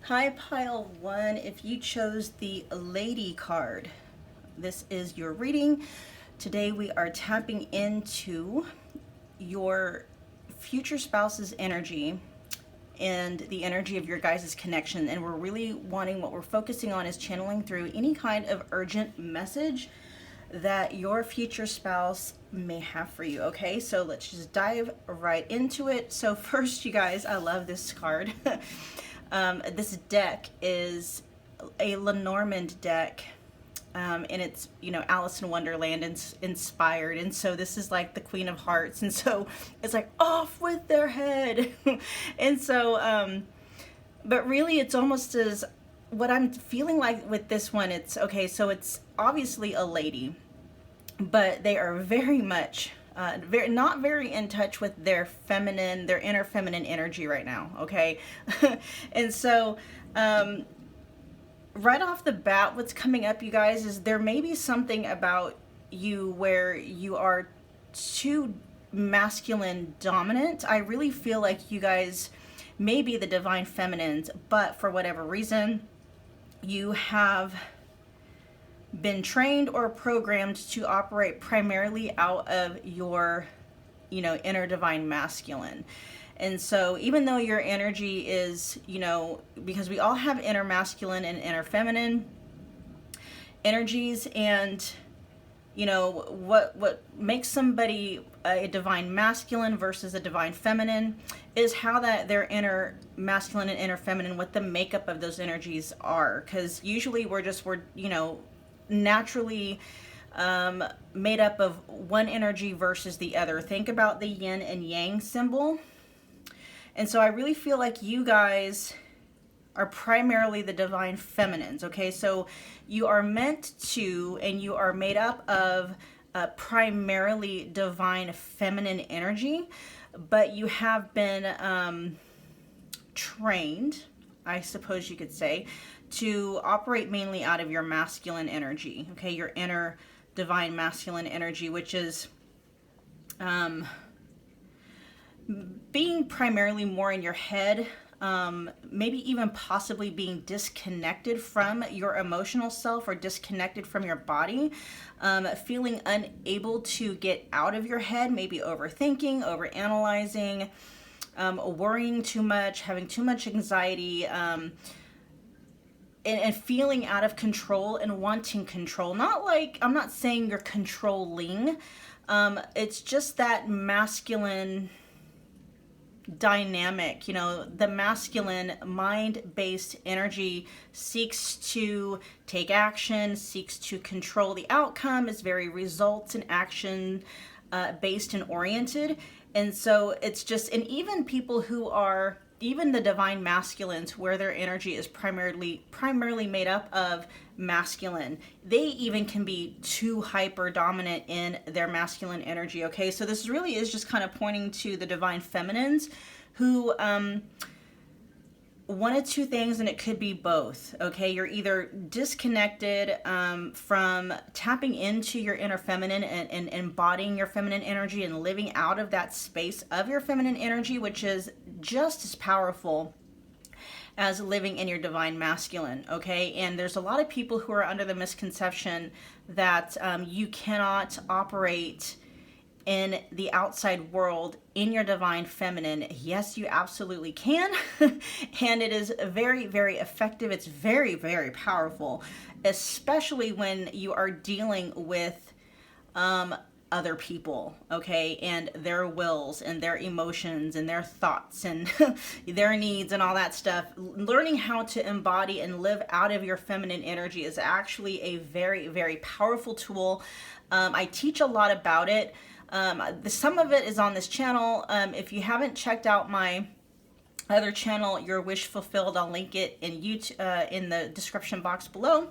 Hi, pile one. If you chose the lady card, this is your reading. Today we are tapping into your future spouse's energy and the energy of your guys' connection. And we're really wanting, what we're focusing on is channeling through any kind of urgent message that your future spouse may have for you. Okay, so let's just dive right into it. So first, you guys, I love this card. This deck is a Lenormand deck, and it's, Alice in Wonderland inspired. And so this is like the Queen of Hearts. And so it's like, off with their head. And so, but really it's almost as what I'm feeling like with this one. It's okay. So it's obviously a lady, but they are very much not very in touch with their inner feminine energy right now. Okay. And so, right off the bat, what's coming up, you guys, is there may be something about you where you are too masculine dominant. I really feel like you guys may be the divine feminines, but for whatever reason, you have been trained or programmed to operate primarily out of your, inner divine masculine. And so even though your energy is, because we all have inner masculine and inner feminine energies, and what makes somebody a divine masculine versus a divine feminine is how that their inner masculine and inner feminine, what the makeup of those energies are. Because usually we're naturally made up of one energy versus the other. Think about the yin and yang symbol. And so I really feel like you guys are primarily the divine feminines. Okay, so you are meant to, and you are made up of primarily divine feminine energy, but you have been trained, I suppose you could say, to operate mainly out of your masculine energy. Okay, your inner divine masculine energy, which is being primarily more in your head, maybe even possibly being disconnected from your emotional self or disconnected from your body, feeling unable to get out of your head, maybe overthinking, overanalyzing, worrying too much, having too much anxiety, and feeling out of control and wanting control. I'm not saying you're controlling. It's just that masculine dynamic. The masculine mind-based energy seeks to take action, seeks to control the outcome, is very results and action based and oriented. And so it's just, and even people who are, even the divine masculines, where their energy is primarily made up of masculine, they even can be too hyper dominant in their masculine energy. Okay, so this really is just kind of pointing to the divine feminines who one of two things, and it could be both. Okay, you're either disconnected from tapping into your inner feminine and embodying your feminine energy and living out of that space of your feminine energy, which is just as powerful as living in your divine masculine. Okay, and there's a lot of people who are under the misconception that you cannot operate in the outside world in your divine feminine. Yes, you absolutely can. And it is very, very effective. It's very, very powerful, especially when you are dealing with other people, okay, and their wills and their emotions and their thoughts and their needs and all that stuff. Learning how to embody and live out of your feminine energy is actually a very, very powerful tool. I teach a lot about it. Some of it is on this channel. If you haven't checked out my other channel, Your Wish Fulfilled, I'll link it in the description box below.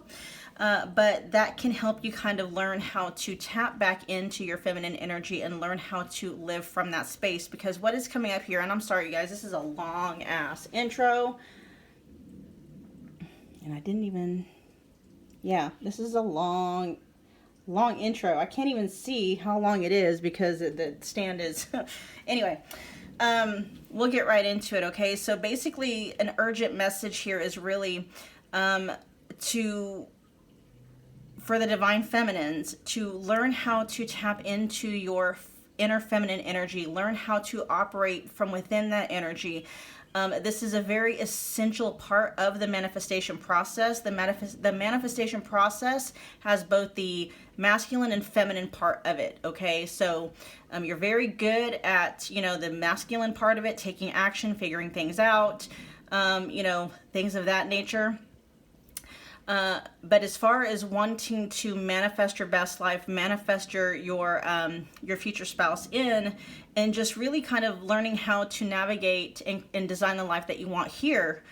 But that can help you kind of learn how to tap back into your feminine energy and learn how to live from that space. Because what is coming up here, and I'm sorry, you guys, this is a long ass intro. And I didn't even, this is a long intro. I can't even see how long it is because the stand is, anyway. we'll get right into it, okay? So basically, an urgent message here is really for the divine feminines to learn how to tap into your inner feminine energy, learn how to operate from within that energy. This is a very essential part of the manifestation process. The manifestation process has both the masculine and feminine part of it, okay? So you're very good at, the masculine part of it, taking action, figuring things out, things of that nature. But as far as wanting to manifest your best life, manifest your future spouse in, and just really kind of learning how to navigate and design the life that you want here,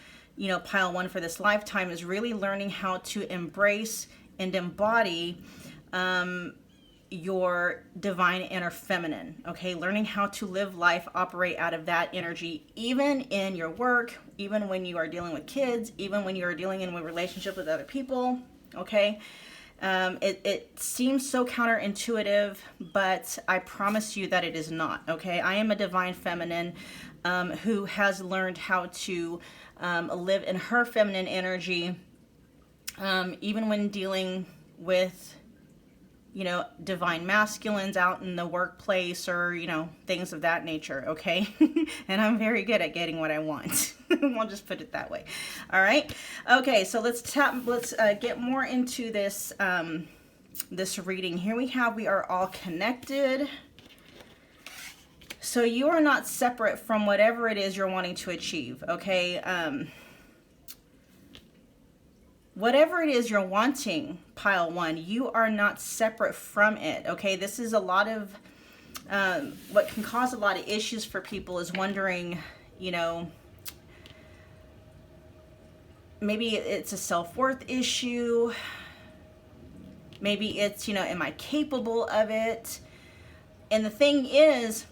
pile one for this lifetime is really learning how to embrace and embody your divine inner feminine, okay? Learning how to live life, operate out of that energy, even in your work, even when you are dealing with kids, even when you are dealing in a relationship with other people, okay? It seems so counterintuitive, but I promise you that it is not, okay? I am a divine feminine who has learned how to live in her feminine energy, even when dealing with divine masculines out in the workplace or, things of that nature, okay? And I'm very good at getting what I want. We'll just put it that way. All right? Okay, so let's get more into this, this reading. Here we are all connected. So you are not separate from whatever it is you're wanting to achieve, okay? Whatever it is you're wanting, pile one, you are not separate from it, okay? This is a lot of, what can cause a lot of issues for people is wondering, maybe it's a self-worth issue. Maybe it's, am I capable of it? And the thing is,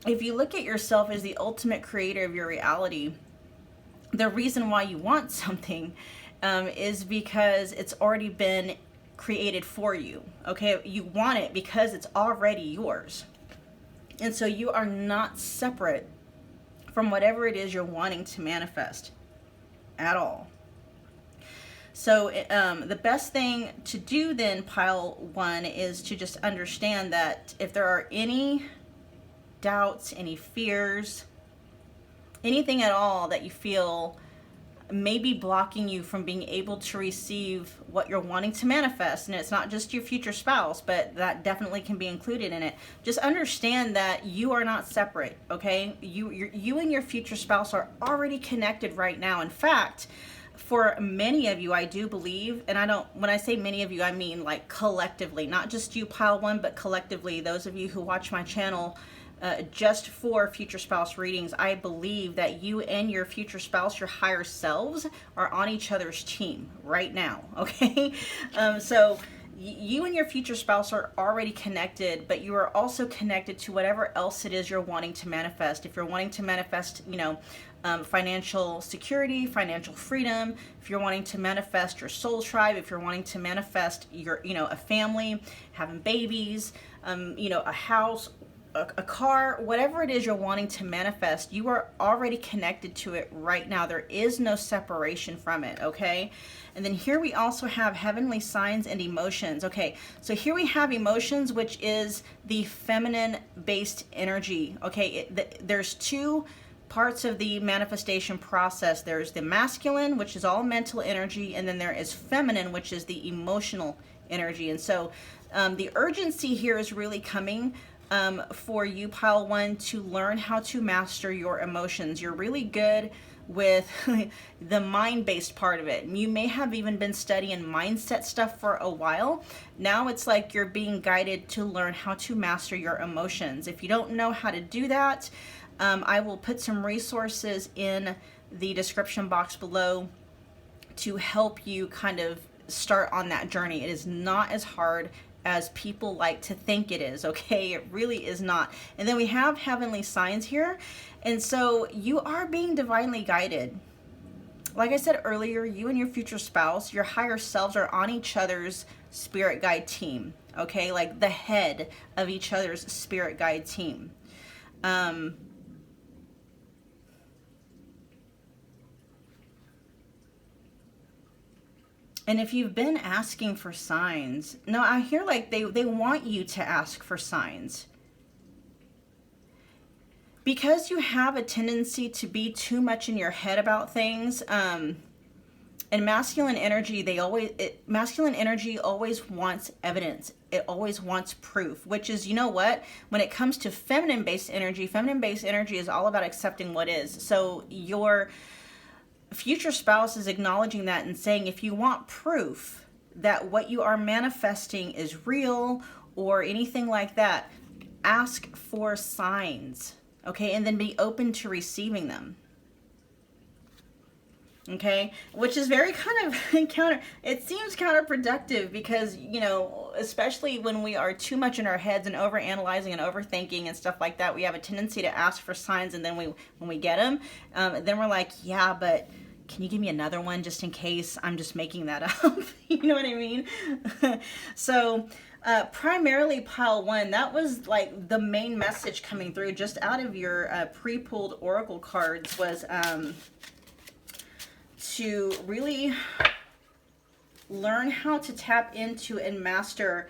if you look at yourself as the ultimate creator of your reality, the reason why you want something is because it's already been created for you, okay? You want it because it's already yours. And so you are not separate from whatever it is you're wanting to manifest at all. So the best thing to do then, pile one, is to just understand that if there are any doubts, any fears, anything at all that you feel may be blocking you from being able to receive what you're wanting to manifest, and it's not just your future spouse, but that definitely can be included in it. Just understand that you are not separate, okay? You and your future spouse are already connected right now. In fact, for many of you, I do believe, and when I say many of you, I mean like collectively, not just you, pile one, but collectively, those of you who watch my channel just for future spouse readings, I believe that you and your future spouse, your higher selves, are on each other's team right now, okay? So you and your future spouse are already connected, but you are also connected to whatever else it is you're wanting to manifest. If you're wanting to manifest, financial security, financial freedom, if you're wanting to manifest your soul tribe, if you're wanting to manifest your, a family, having babies, a house, a car, whatever it is you're wanting to manifest, you are already connected to it right now. There is no separation from it, okay? And then here we also have heavenly signs and emotions. Okay, so here we have emotions, which is the feminine-based energy, okay? There's two parts of the manifestation process. There's the masculine, which is all mental energy, and then there is feminine, which is the emotional energy. And so the urgency here is really coming for you, pile one, to learn how to master your emotions. You're really good with the mind-based part of it. You may have even been studying mindset stuff for a while. Now it's like you're being guided to learn how to master your emotions. If you don't know how to do that, I will put some resources in the description box below to help you kind of start on that journey. It is not as hard as people like to think it is, okay? It really is not. And then we have heavenly signs here. And so you are being divinely guided. Like I said earlier, you and your future spouse, your higher selves, are on each other's spirit guide team, okay? Like the head of each other's spirit guide team. And if you've been asking for signs, no, I hear like they want you to ask for signs. Because you have a tendency to be too much in your head about things, and masculine energy, masculine energy always wants evidence. It always wants proof, which is, you know what? When it comes to feminine-based energy is all about accepting what is. So your future spouse is acknowledging that and saying, if you want proof that what you are manifesting is real or anything like that, ask for signs, okay? And then be open to receiving them. Okay, which is very kind of it seems counterproductive because, you know, especially when we are too much in our heads and overanalyzing and overthinking and stuff like that, we have a tendency to ask for signs, and then when we get them, then we're like, yeah, but can you give me another one just in case I'm just making that up? You know what I mean? So primarily pile 1, that was like the main message coming through just out of your pre-pulled oracle cards was to really learn how to tap into and master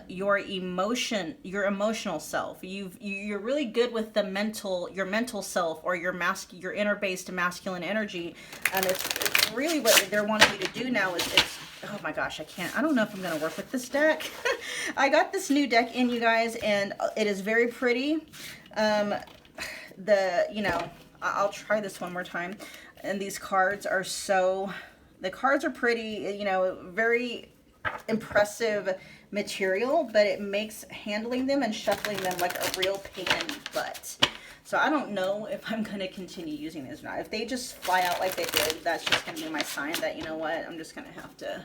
your emotional self. You're really good with your mental self, or your inner-based masculine energy. It's really what they're wanting you to do now is, oh my gosh, I don't know if I'm going to work with this deck. I got this new deck in, you guys, and it is very pretty. I'll try this one more time. And these cards are the cards are pretty, you know, very impressive material, but it makes handling them and shuffling them like a real pain in the butt. So I don't know if I'm going to continue using these or not. If they just fly out like they did, that's just going to be my sign that, you know what, I'm just going to have to,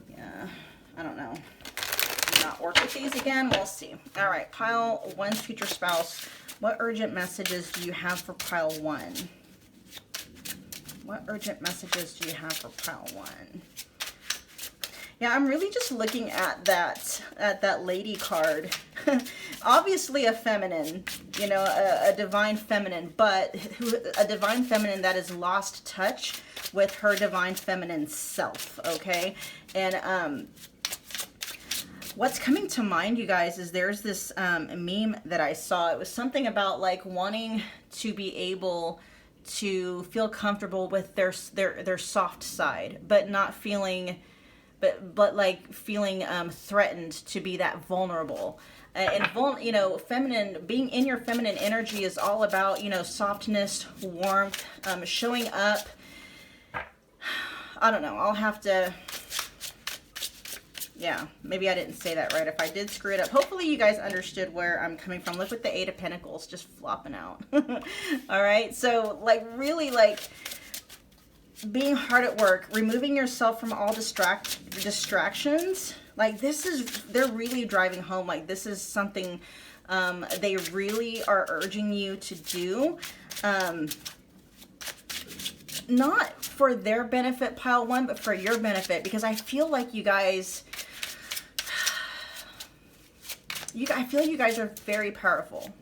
yeah, I don't know, not work with these again. We'll see. All right, pile 1's future spouse. What urgent messages do you have for pile 1? What urgent messages do you have for pile 1? Yeah, I'm really just looking at that lady card. Obviously a feminine, you know, a divine feminine, but a divine feminine that has lost touch with her divine feminine self, okay? And what's coming to mind, you guys, is there's this meme that I saw. It was something about like wanting to be able to feel comfortable with their soft side, but not feeling, but like feeling threatened to be that vulnerable. You know, being in your feminine energy is all about, you know, softness, warmth, showing up. I don't know. I'll have to. Yeah, maybe I didn't say that right. If I did screw it up, hopefully you guys understood where I'm coming from. Look with the 8 of Pentacles just flopping out. All right, so like really like being hard at work, removing yourself from all distractions. Like they're really driving home. Like this is something they really are urging you to do. Not for their benefit, pile 1, but for your benefit, because I feel like you guys, I feel you guys are very powerful.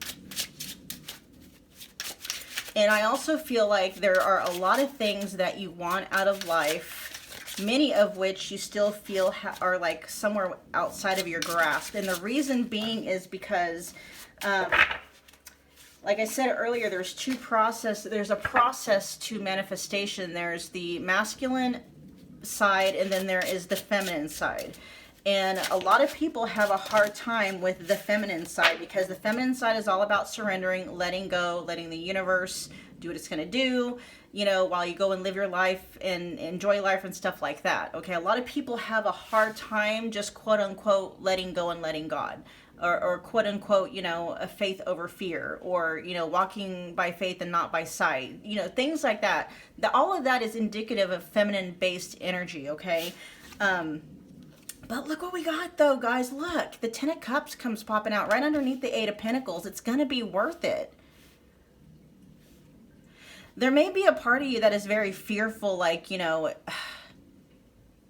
And I also feel like there are a lot of things that you want out of life, many of which you still feel are like somewhere outside of your grasp. And the reason being is because, like I said earlier, there's a process to manifestation. There's the masculine side, and then there is the feminine side. And a lot of people have a hard time with the feminine side, because the feminine side is all about surrendering, letting go, letting the universe do what it's going to do, you know, while you go and live your life and enjoy life and stuff like that. Okay, a lot of people have a hard time just quote unquote letting go and letting God. Or quote unquote, you know, a faith over fear, or, you know, walking by faith and not by sight, you know, things like that. All of that is indicative of feminine based energy, okay? But look what we got though, guys. Look, the 10 of Cups comes popping out right underneath the 8 of Pentacles. It's going to be worth it. There may be a part of you that is very fearful, like, you know,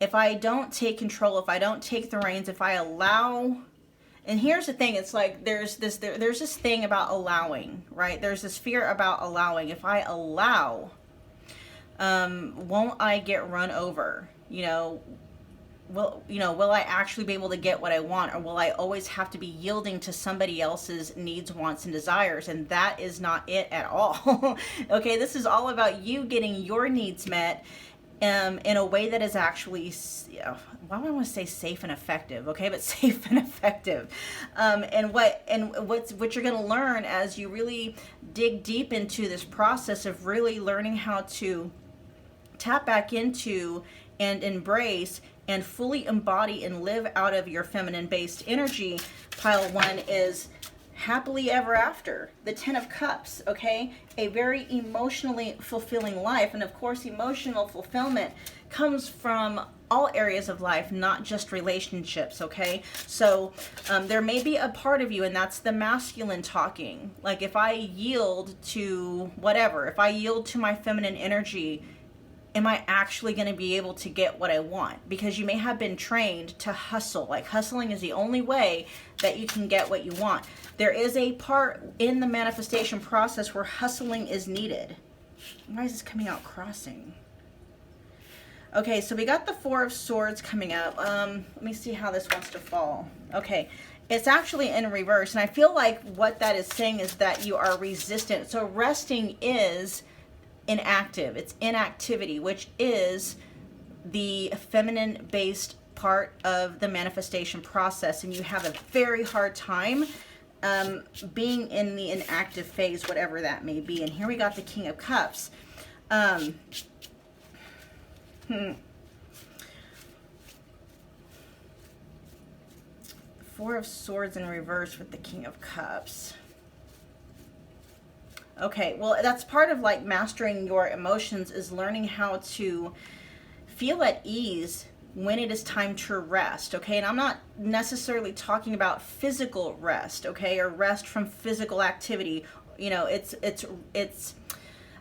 if I don't take control, if I don't take the reins, if I allow. And here's the thing, it's like there's this thing about allowing, right? There's this fear about allowing. If I allow, won't I get run over? You know, will I actually be able to get what I want, or will I always have to be yielding to somebody else's needs, wants, and desires? And that is not it at all. Okay, this is all about you getting your needs met in a way that is actually, why do I want to say safe and effective? Okay, but safe and effective. And what you're going to learn as you really dig deep into this process of really learning how to tap back into and embrace and fully embody and live out of your feminine based energy. Pile 1 is happily ever after, the 10 of Cups. Okay, a very emotionally fulfilling life. And of course, emotional fulfillment comes from all areas of life, not just relationships. Okay, so there may be a part of you, and that's the masculine talking. Like, if I yield to whatever, if I yield to my feminine energy, am I actually going to be able to get what I want? Because you may have been trained to hustle. Like, hustling is the only way that you can get what you want. There is a part in the manifestation process where hustling is needed. Why is this coming out crossing? Okay, so we got the 4 of Swords coming up. Let me see how this wants to fall. Okay, it's actually in reverse. And I feel like what that is saying is that you are resistant. So resting is inactive. It's inactivity, which is the feminine based part of the manifestation process, and you have a very hard time being in the inactive phase, whatever that may be. And here we got the King of Cups. Four of Swords in reverse with the King of Cups. Okay, well, that's part of like mastering your emotions, is learning how to feel at ease when it is time to rest. Okay, and I'm not necessarily talking about physical rest, okay, or rest from physical activity. You know, it's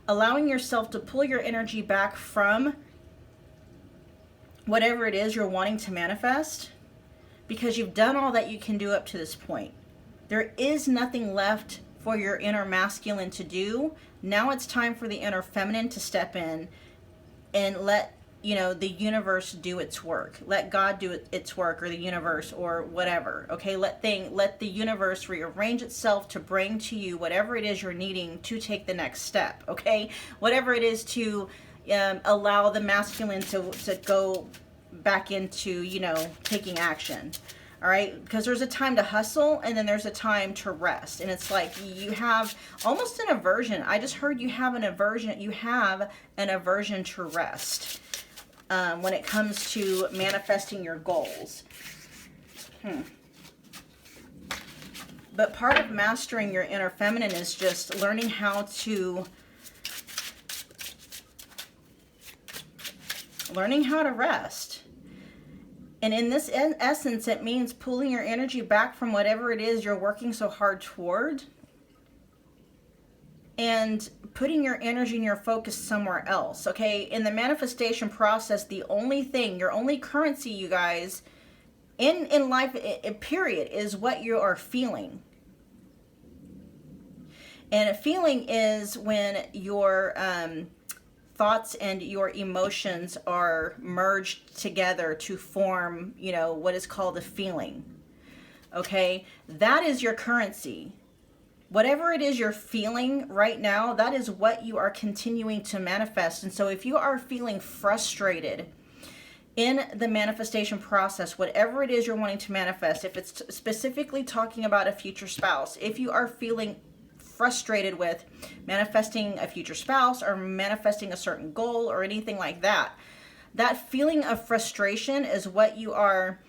allowing yourself to pull your energy back from whatever it is you're wanting to manifest, because you've done all that you can do up to this point. There is nothing left for your inner masculine to do. Now it's time for the inner feminine to step in and let, you know, the universe do its work. Let God do its work, or the universe, or whatever. Okay, let the universe rearrange itself to bring to you whatever it is you're needing to take the next step. Okay, whatever it is to allow the masculine to go back into, you know, taking action. All right, because there's a time to hustle, and then there's a time to rest. And it's like you have almost an aversion. I just heard you have an aversion. You have an aversion to rest when it comes to manifesting your goals. But part of mastering your inner feminine is just learning how to rest. And in this essence, it means pulling your energy back from whatever it is you're working so hard toward, and putting your energy and your focus somewhere else. Okay, in the manifestation process, the only thing, your only currency, you guys, in life, period, is what you are feeling. And a feeling is when your thoughts and your emotions are merged together to form, you know, what is called a feeling. Okay, that is your currency. Whatever it is you're feeling right now, that is what you are continuing to manifest. And so if you are feeling frustrated in the manifestation process, whatever it is you're wanting to manifest, if it's specifically talking about a future spouse, if you are feeling frustrated with manifesting a future spouse or manifesting a certain goal or anything like that, that feeling of frustration is what you are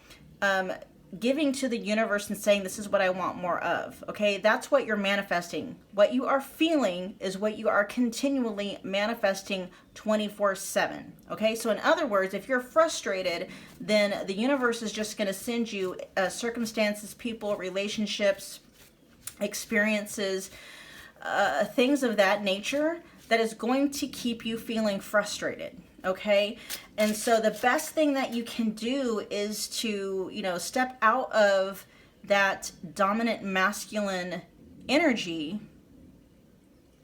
giving to the universe and saying, this is what I want more of. Okay, that's what you're manifesting. What you are feeling is what you are continually manifesting 24/7. Okay, so in other words, if you're frustrated, then the universe is just going to send you circumstances, people, relationships, experiences, things of that nature that is going to keep you feeling frustrated. Okay, and so the best thing that you can do is to, you know, step out of that dominant masculine energy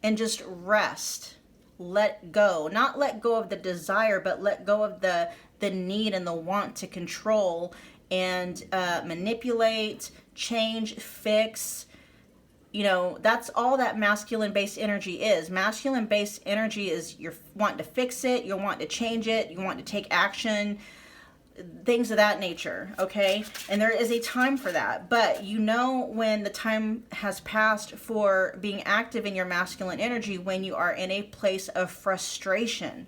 and just rest. Let go. Not let go of the desire, but let go of the the need and the want to control and manipulate, change, fix. You know, that's all that masculine based energy is. Masculine based energy is you're wanting to fix it, you're wanting to change it, you want to take action, things of that nature, okay? And there is a time for that, but you know when the time has passed for being active in your masculine energy, when you are in a place of frustration,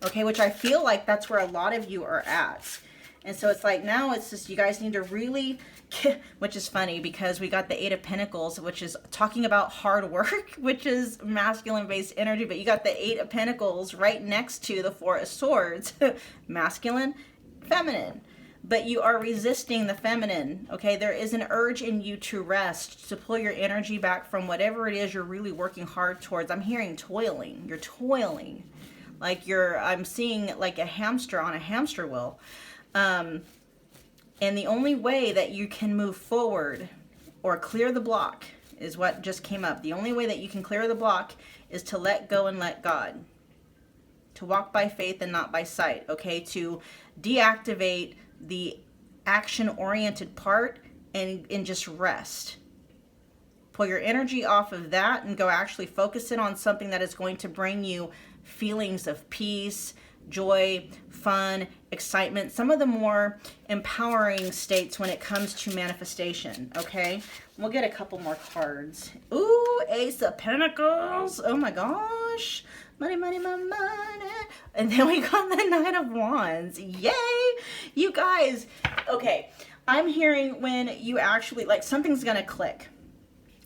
okay? Which I feel like that's where a lot of you are at. And so it's like now it's just you guys need to really, which is funny because we got the Eight of Pentacles, which is talking about hard work, which is masculine based energy, but you got the Eight of Pentacles right next to the Four of Swords, masculine, feminine, but you are resisting the feminine, okay? There is an urge in you to rest, to pull your energy back from whatever it is you're really working hard towards. I'm hearing toiling. You're toiling. Like I'm seeing like a hamster on a hamster wheel. And the only way that you can move forward or clear the block is what just came up. The only way that you can clear the block is to let go and let God. To walk by faith and not by sight, okay? To deactivate the action-oriented part and just rest. Pull your energy off of that and go actually focus it on something that is going to bring you feelings of peace, joy, fun, excitement, some of the more empowering states when it comes to manifestation, okay? We'll get a couple more cards. Ooh, Ace of Pentacles. Oh my gosh. Money, money, money, money. And then we got the Knight of Wands. Yay! You guys, okay, I'm hearing when you actually, like, something's gonna click.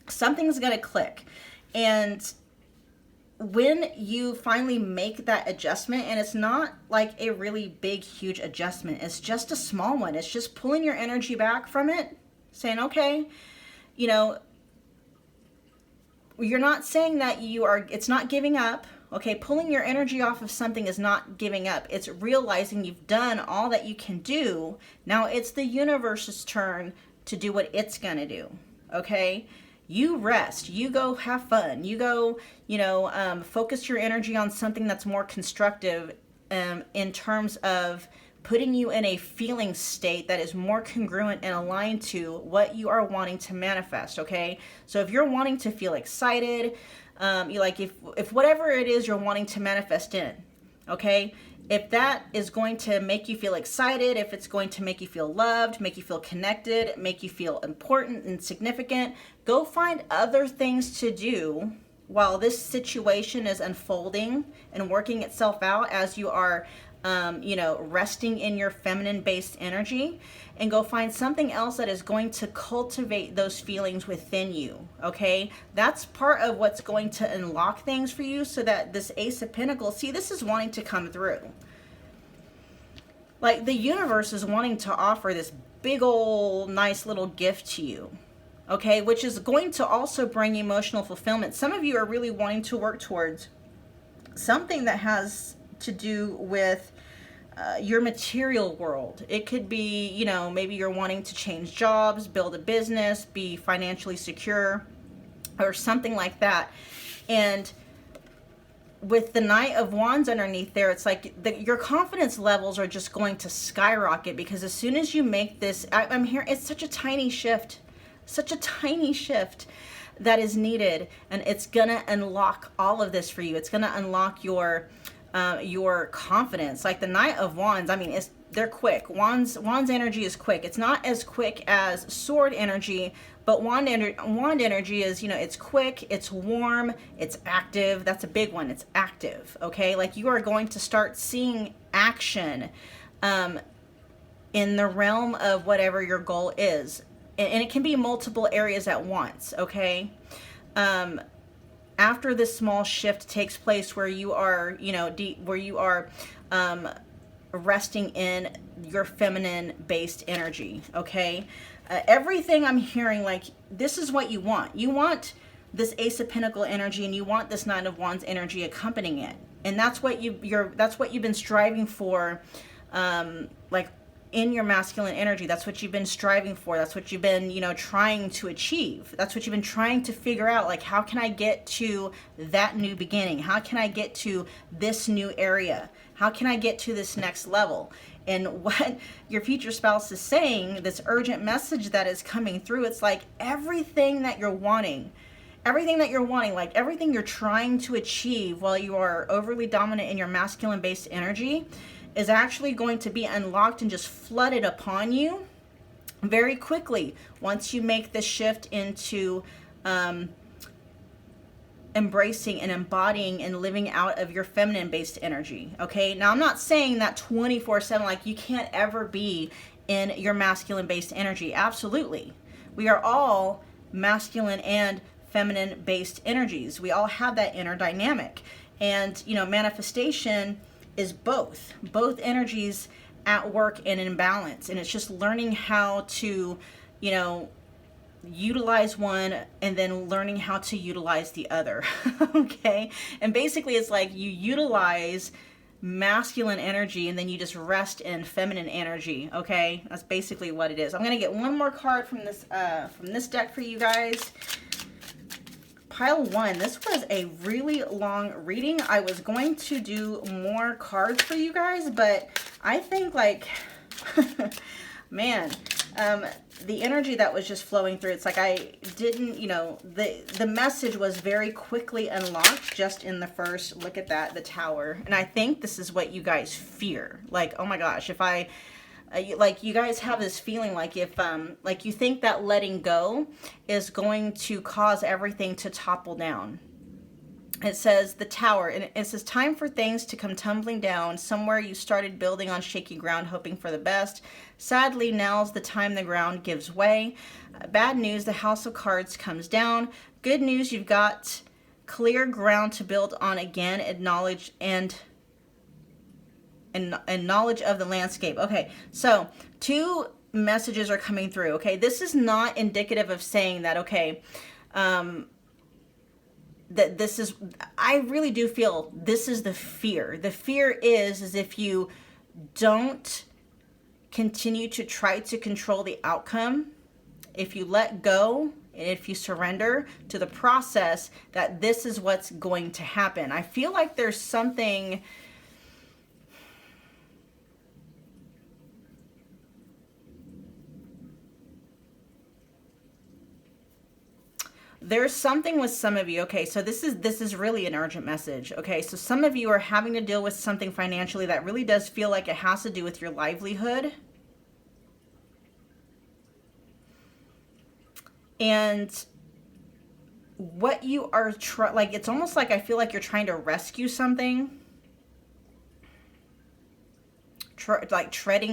Something's gonna click. And when you finally make that adjustment, and it's not like a really big, huge adjustment, it's just a small one. It's just pulling your energy back from it, saying, okay, you know, you're not saying that it's not giving up. Okay, pulling your energy off of something is not giving up. It's realizing you've done all that you can do. Now it's the universe's turn to do what it's going to do. Okay? You rest. You go have fun. You go, focus your energy on something that's more constructive in terms of putting you in a feeling state that is more congruent and aligned to what you are wanting to manifest, okay? So if you're wanting to feel excited, if whatever it is you're wanting to manifest in, okay? If that is going to make you feel excited, if it's going to make you feel loved, make you feel connected, make you feel important and significant, go find other things to do while this situation is unfolding and working itself out as you are resting in your feminine-based energy, and go find something else that is going to cultivate those feelings within you, okay? That's part of what's going to unlock things for you so that this Ace of Pentacles, see, this is wanting to come through. Like, the universe is wanting to offer this big old nice little gift to you, okay? Which is going to also bring emotional fulfillment. Some of you are really wanting to work towards something that has to do with your material world. It could be, maybe you're wanting to change jobs, build a business, be financially secure, or something like that. And with the Knight of Wands underneath there, it's like your confidence levels are just going to skyrocket, because as soon as you make this, I'm here, it's such a tiny shift that is needed, and it's gonna unlock all of this for you. It's gonna unlock your confidence. Like the Knight of Wands, I mean, they're quick. Wand's energy is quick. It's not as quick as sword energy, but wand energy is, it's quick, it's warm, it's active. That's a big one. It's active, okay? Like, you are going to start seeing action in the realm of whatever your goal is. And it can be multiple areas at once, okay? After this small shift takes place where you are, resting in your feminine-based energy, okay? Everything I'm hearing, like, this is what you want. You want this Ace of Pentacles energy, and you want this Knight of Wands energy accompanying it. And that's what you've been striving for, like, in your masculine energy. That's what you've been striving for. That's what you've been, trying to achieve. That's what you've been trying to figure out. Like, how can I get to that new beginning? How can I get to this new area? How can I get to this next level? And what your future spouse is saying, this urgent message that is coming through, it's like everything that you're wanting, like everything you're trying to achieve while you are overly dominant in your masculine based energy is actually going to be unlocked and just flooded upon you very quickly once you make the shift into embracing and embodying and living out of your feminine based energy. Okay, now I'm not saying that 24/7, like you can't ever be in your masculine based energy. Absolutely, we are all masculine and feminine based energies. We all have that inner dynamic, and manifestation is both energies at work and in balance. And it's just learning how to utilize one and then learning how to utilize the other. Okay, and basically it's like you utilize masculine energy and then you just rest in feminine energy. Okay, that's basically what it is. I'm gonna get one more card from this deck for you guys. Pile 1. This was a really long reading. I was going to do more cards for you guys, but I think man, the energy that was just flowing through, it's like I didn't, the message was very quickly unlocked just in the first look at that, the Tower. And I think this is what you guys fear. Like, oh my gosh, if I, you guys have this feeling like if, you think that letting go is going to cause everything to topple down. It says the Tower, and it says time for things to come tumbling down. Somewhere you started building on shaky ground, hoping for the best. Sadly, now's the time the ground gives way. Bad news, the House of Cards comes down. Good news, you've got clear ground to build on again, acknowledge and knowledge of the landscape. Okay, so 2 messages are coming through. Okay, this is not indicative of saying that, okay, that this is, I really do feel this is the fear. The fear is if you don't continue to try to control the outcome, if you let go and if you surrender to the process, that this is what's going to happen. I feel like there's something, there's something with some of you. Okay, so this is really an urgent message. Okay, so some of you are having to deal with something financially that really does feel like it has to do with your livelihood. And what you are it's almost like I feel like you're trying to rescue something. Trying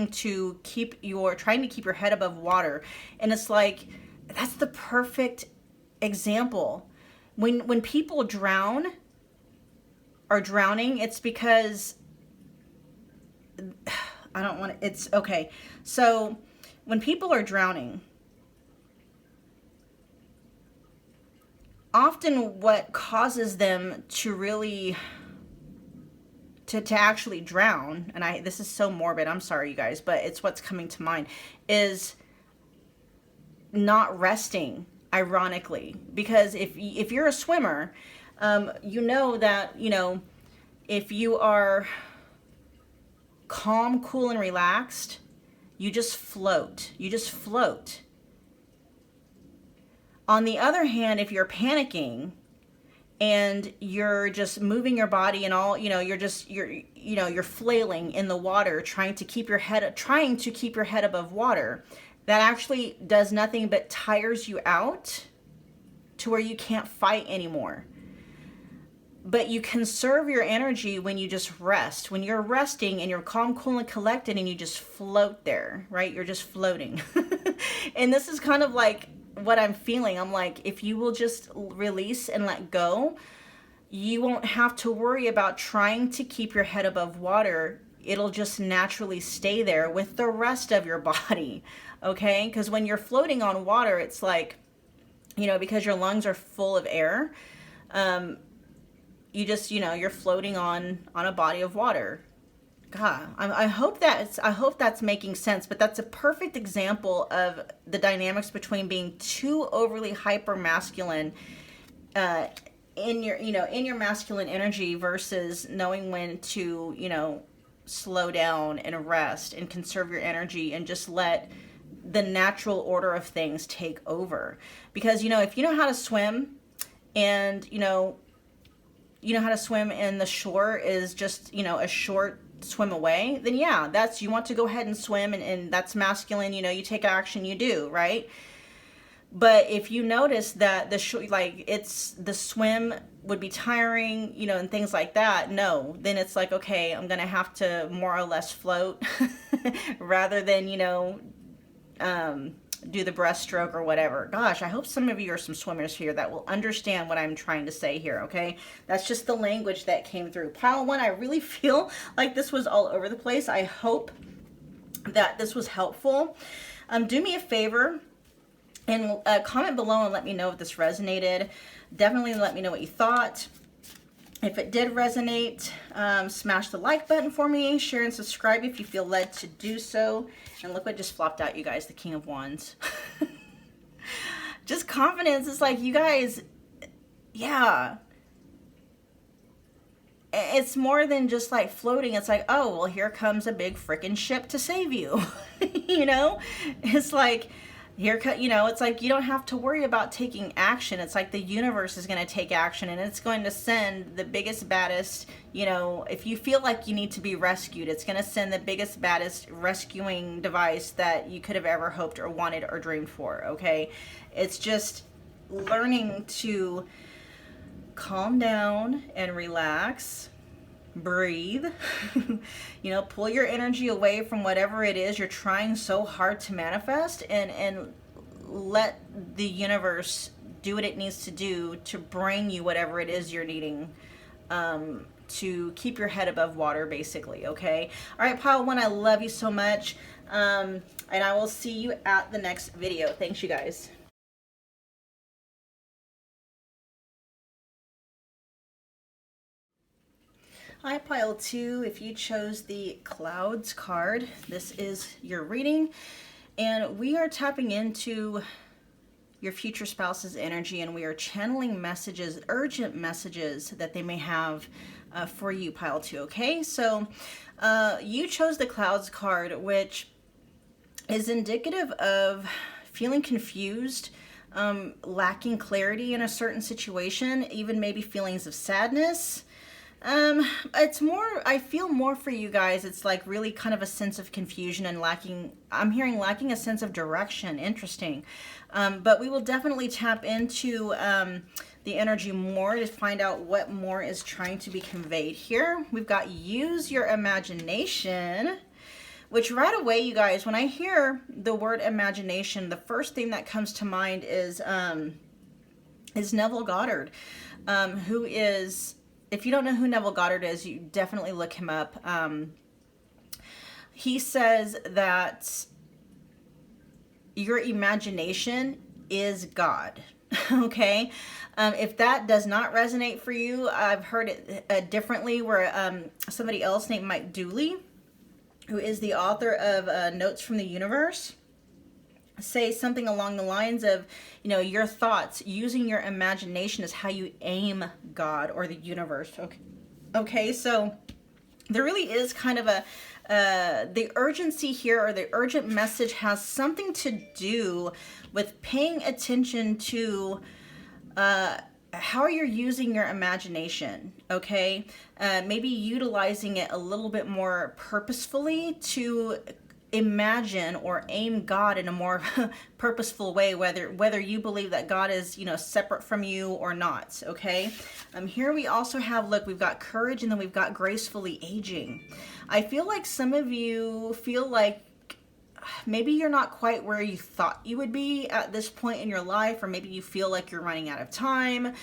to keep your head above water. And it's like, that's the perfect example. When people are drowning, it's because I don't want to, it's okay. So when people are drowning, often what causes them to really to actually drown, and this is so morbid, I'm sorry you guys, but it's what's coming to mind, is not resting. Ironically, because if you're a swimmer, you know that, if you are calm, cool, and relaxed, you just float. You just float. On the other hand, if you're panicking and you're just moving your body and all, you're flailing in the water, trying to keep your head above water, that actually does nothing but tires you out to where you can't fight anymore. But you conserve your energy when you just rest. When you're resting and you're calm, cool, and collected and you just float there, right? You're just floating. And this is kind of like what I'm feeling. I'm like, if you will just release and let go, you won't have to worry about trying to keep your head above water. It'll just naturally stay there with the rest of your body. Okay, because when you're floating on water, it's like, because your lungs are full of air, you just, you're floating on a body of water. God, I hope that's making sense, but that's a perfect example of the dynamics between being too overly hyper masculine, in your masculine energy versus knowing when to, slow down and rest and conserve your energy and just let the natural order of things take over. Because, if you know how to swim, and you know how to swim and the shore is just, a short swim away, then yeah, you want to go ahead and swim, and that's masculine, you take action, you do, right? But if you notice that the swim would be tiring, and things like that, no, then it's like, okay, I'm gonna have to more or less float rather than, do the breaststroke or whatever. Gosh, I hope some of you are some swimmers here that will understand what I'm trying to say here, okay? That's just the language that came through. Pile 1, I really feel like this was all over the place. I hope that this was helpful. Do me a favor and comment below and let me know if this resonated. Definitely let me know what you thought. If it did resonate, smash the like button for me, share and subscribe if you feel led to do so. And look what just flopped out, you guys, the King of Wands. Just confidence. It's like, you guys, yeah. It's more than just like floating. It's like, oh, well, here comes a big freaking ship to save you. It's like, it's like you don't have to worry about taking action. It's like the universe is going to take action, and it's going to send the biggest, baddest, if you feel like you need to be rescued, it's going to send the biggest, baddest rescuing device that you could have ever hoped or wanted or dreamed for, okay? It's just learning to calm down and relax, breathe, pull your energy away from whatever it is you're trying so hard to manifest, and let the universe do what it needs to do to bring you whatever it is you're needing, to keep your head above water, basically, okay? All right, Pile 1, I love you so much, and I will see you at the next video. Thanks, you guys. Hi, Pile 2. If you chose the Clouds card, this is your reading, and we are tapping into your future spouse's energy, and we are channeling messages, urgent messages that they may have for you, Pile 2, okay? So you chose the Clouds card, which is indicative of feeling confused, lacking clarity in a certain situation, even maybe feelings of sadness. It's more, I feel more for you guys, it's like really kind of a sense of confusion and lacking, I'm hearing lacking a sense of direction. Interesting. But we will definitely tap into the energy more to find out what more is trying to be conveyed here. We've got use your imagination, which right away, you guys, when I hear the word imagination, the first thing that comes to mind is Neville Goddard, who is, if you don't know who Neville Goddard is, you definitely look him up. He says that your imagination is God, okay? If that does not resonate for you, I've heard it differently, where somebody else named Mike Dooley, who is the author of Notes from the Universe, say something along the lines of, your thoughts, using your imagination is how you aim God or the universe. Okay, so there really is kind of the urgency here, or the urgent message has something to do with paying attention to how you're using your imagination, okay? Maybe utilizing it a little bit more purposefully to imagine or aim God in a more purposeful way, whether you believe that God is, separate from you or not, okay? Here we also have, look, we've got courage, and then we've got gracefully aging. I feel like some of you feel like maybe you're not quite where you thought you would be at this point in your life, or maybe you feel like you're running out of time.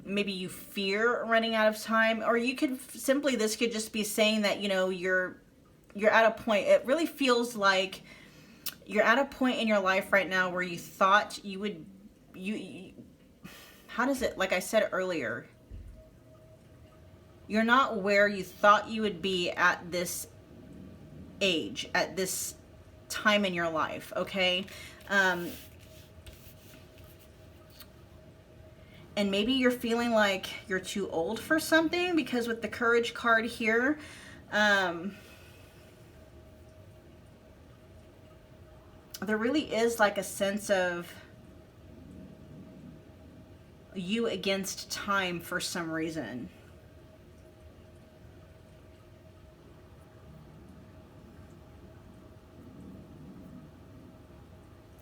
Maybe you fear running out of time, or you could simply, this could just be saying that, you're at a point, it really feels like you're at a point in your life right now where you thought you would, how does it, like I said earlier, you're not where you thought you would be at this age, at this time in your life, okay? And maybe you're feeling like you're too old for something, because with the Courage card here, There really is like a sense of you against time for some reason.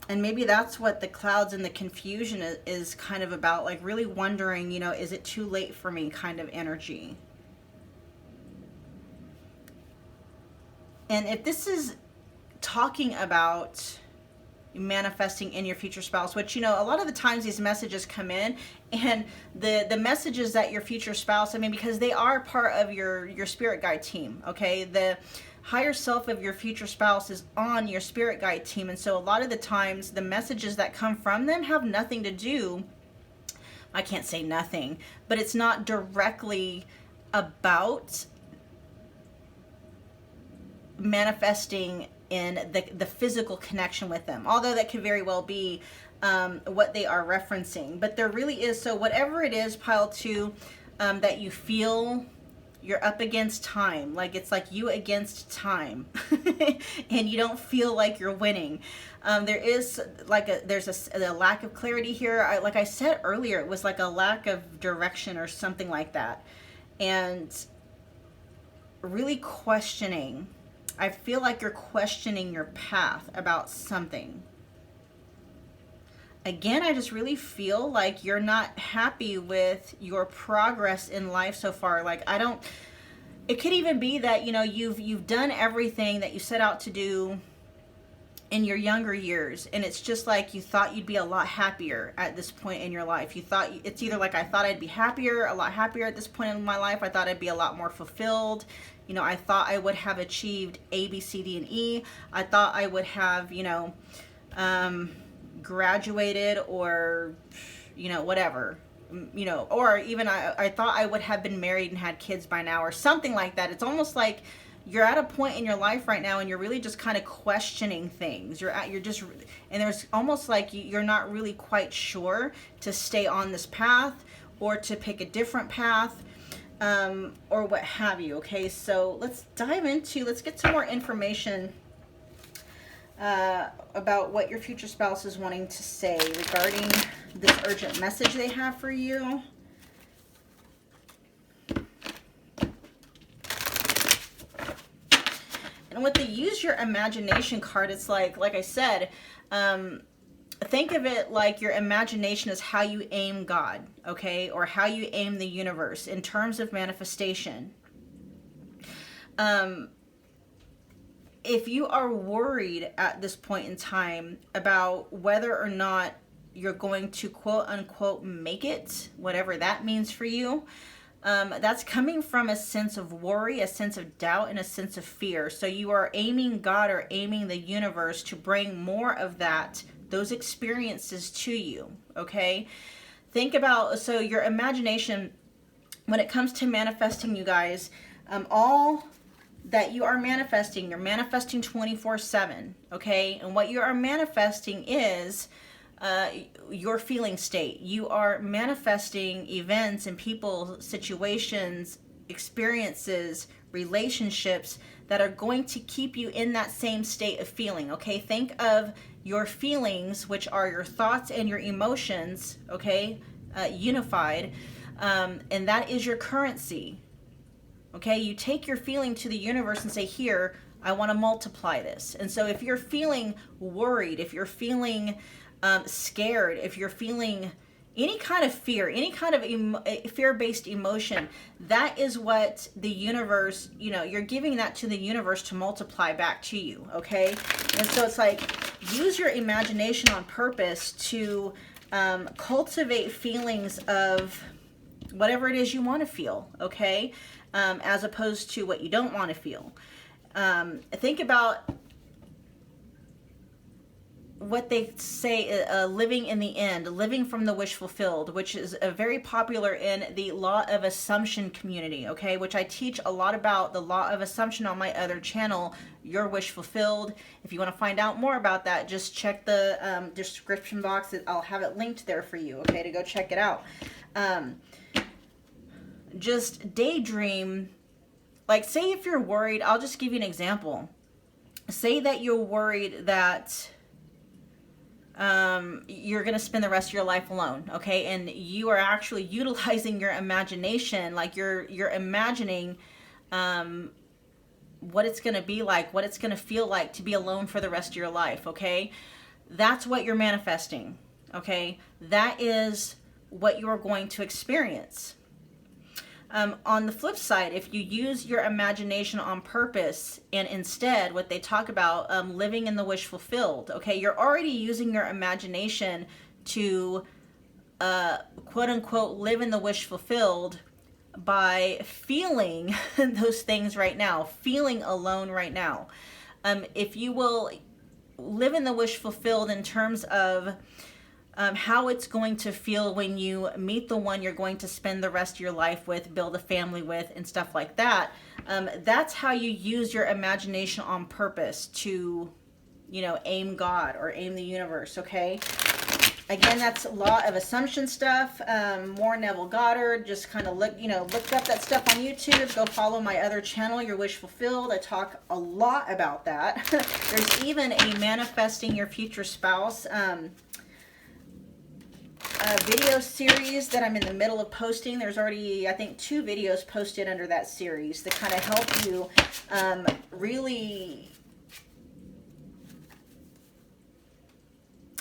And maybe that's what the clouds and the confusion is kind of about, like really wondering, you know, is it too late for me kind of energy. And if this is talking about manifesting in your future spouse, which, you know, a lot of the times these messages come in, and the messages that your future spouse, I mean, because they are part of your spirit guide team, okay? The higher self of your future spouse is on your spirit guide team, and so a lot of the times the messages that come from them have nothing to do, I can't say nothing, but it's not directly about manifesting in the physical connection with them, although that could very well be what they are referencing. But there really is, so whatever it is, pile 2, that you feel you're up against time, like it's like you against time, and you don't feel like you're winning. There is like there's a lack of clarity here. Like I said earlier, it was like a lack of direction or something like that, and really questioning. I feel like you're questioning your path about something. Again, I just really feel like you're not happy with your progress in life so far. Like it could even be that, you know, you've done everything that you set out to do in your younger years, and it's just like you thought you'd be a lot happier at this point in your life. You thought, it's either like, I thought I'd be happier, a lot happier at this point in my life. I thought I'd be a lot more fulfilled. You know, I thought I would have achieved A, B, C, D, and E. I thought I would have, you know, graduated, or, you know, whatever, you know, or even I thought I would have been married and had kids by now, or something like that. It's almost like you're at a point in your life right now and you're really just kind of questioning things. You're just, and there's almost like you're not really quite sure to stay on this path or to pick a different path, or what have you. Okay, so let's get some more information about what your future spouse is wanting to say regarding this urgent message they have for you. And with the use your imagination card, it's like I said, think of it like your imagination is how you aim God, okay? Or how you aim the universe in terms of manifestation. If you are worried at this point in time about whether or not you're going to quote unquote make it, whatever that means for you, that's coming from a sense of worry, a sense of doubt, and a sense of fear. So you are aiming God or aiming the universe to bring more of those experiences to you, okay? Think about, so your imagination, when it comes to manifesting, you guys, all that you are manifesting, you're manifesting 24/7, okay? And what you are manifesting is your feeling state. You are manifesting events and people, situations, experiences, relationships that are going to keep you in that same state of feeling, okay? Think of your feelings, which are your thoughts and your emotions, okay, unified, and that is your currency. Okay, you take your feeling to the universe and say, here, I want to multiply this. And so if you're feeling worried, if you're feeling scared, if you're feeling any kind of fear, any kind of fear-based emotion, that is what the universe, you know, you're giving that to the universe to multiply back to you, okay? And so it's like, use your imagination on purpose to cultivate feelings of whatever it is you want to feel, okay? As opposed to what you don't want to feel. Think about what they say, living in the end, living from the wish fulfilled, which is very popular in the law of assumption community, okay? Which I teach a lot about the law of assumption on my other channel, Your Wish Fulfilled. If you want to find out more about that, just check the description box. I'll have it linked there for you, okay, to go check it out. Just daydream Like, say if you're worried, I'll just give you an example. Say that you're worried that you're going to spend the rest of your life alone, okay? And you are actually utilizing your imagination, like you're imagining what it's going to be like, what it's going to feel like to be alone for the rest of your life, okay? That's what you're manifesting, okay? That is what you are going to experience. On the flip side, if you use your imagination on purpose and instead what they talk about, living in the wish fulfilled, okay, you're already using your imagination to quote unquote live in the wish fulfilled by feeling those things right now, feeling alone right now. If you will live in the wish fulfilled in terms of how it's going to feel when you meet the one you're going to spend the rest of your life with, build a family with, and stuff like that. That's how you use your imagination on purpose to, you know, aim God or aim the universe, okay? Again, that's law of assumption stuff. More Neville Goddard. Just kind of look up that stuff on YouTube. Go follow my other channel, Your Wish Fulfilled. I talk a lot about that. There's even a manifesting your future spouse video series that I'm in the middle of posting. There's already, I think, 2 videos posted under that series that kind of help you really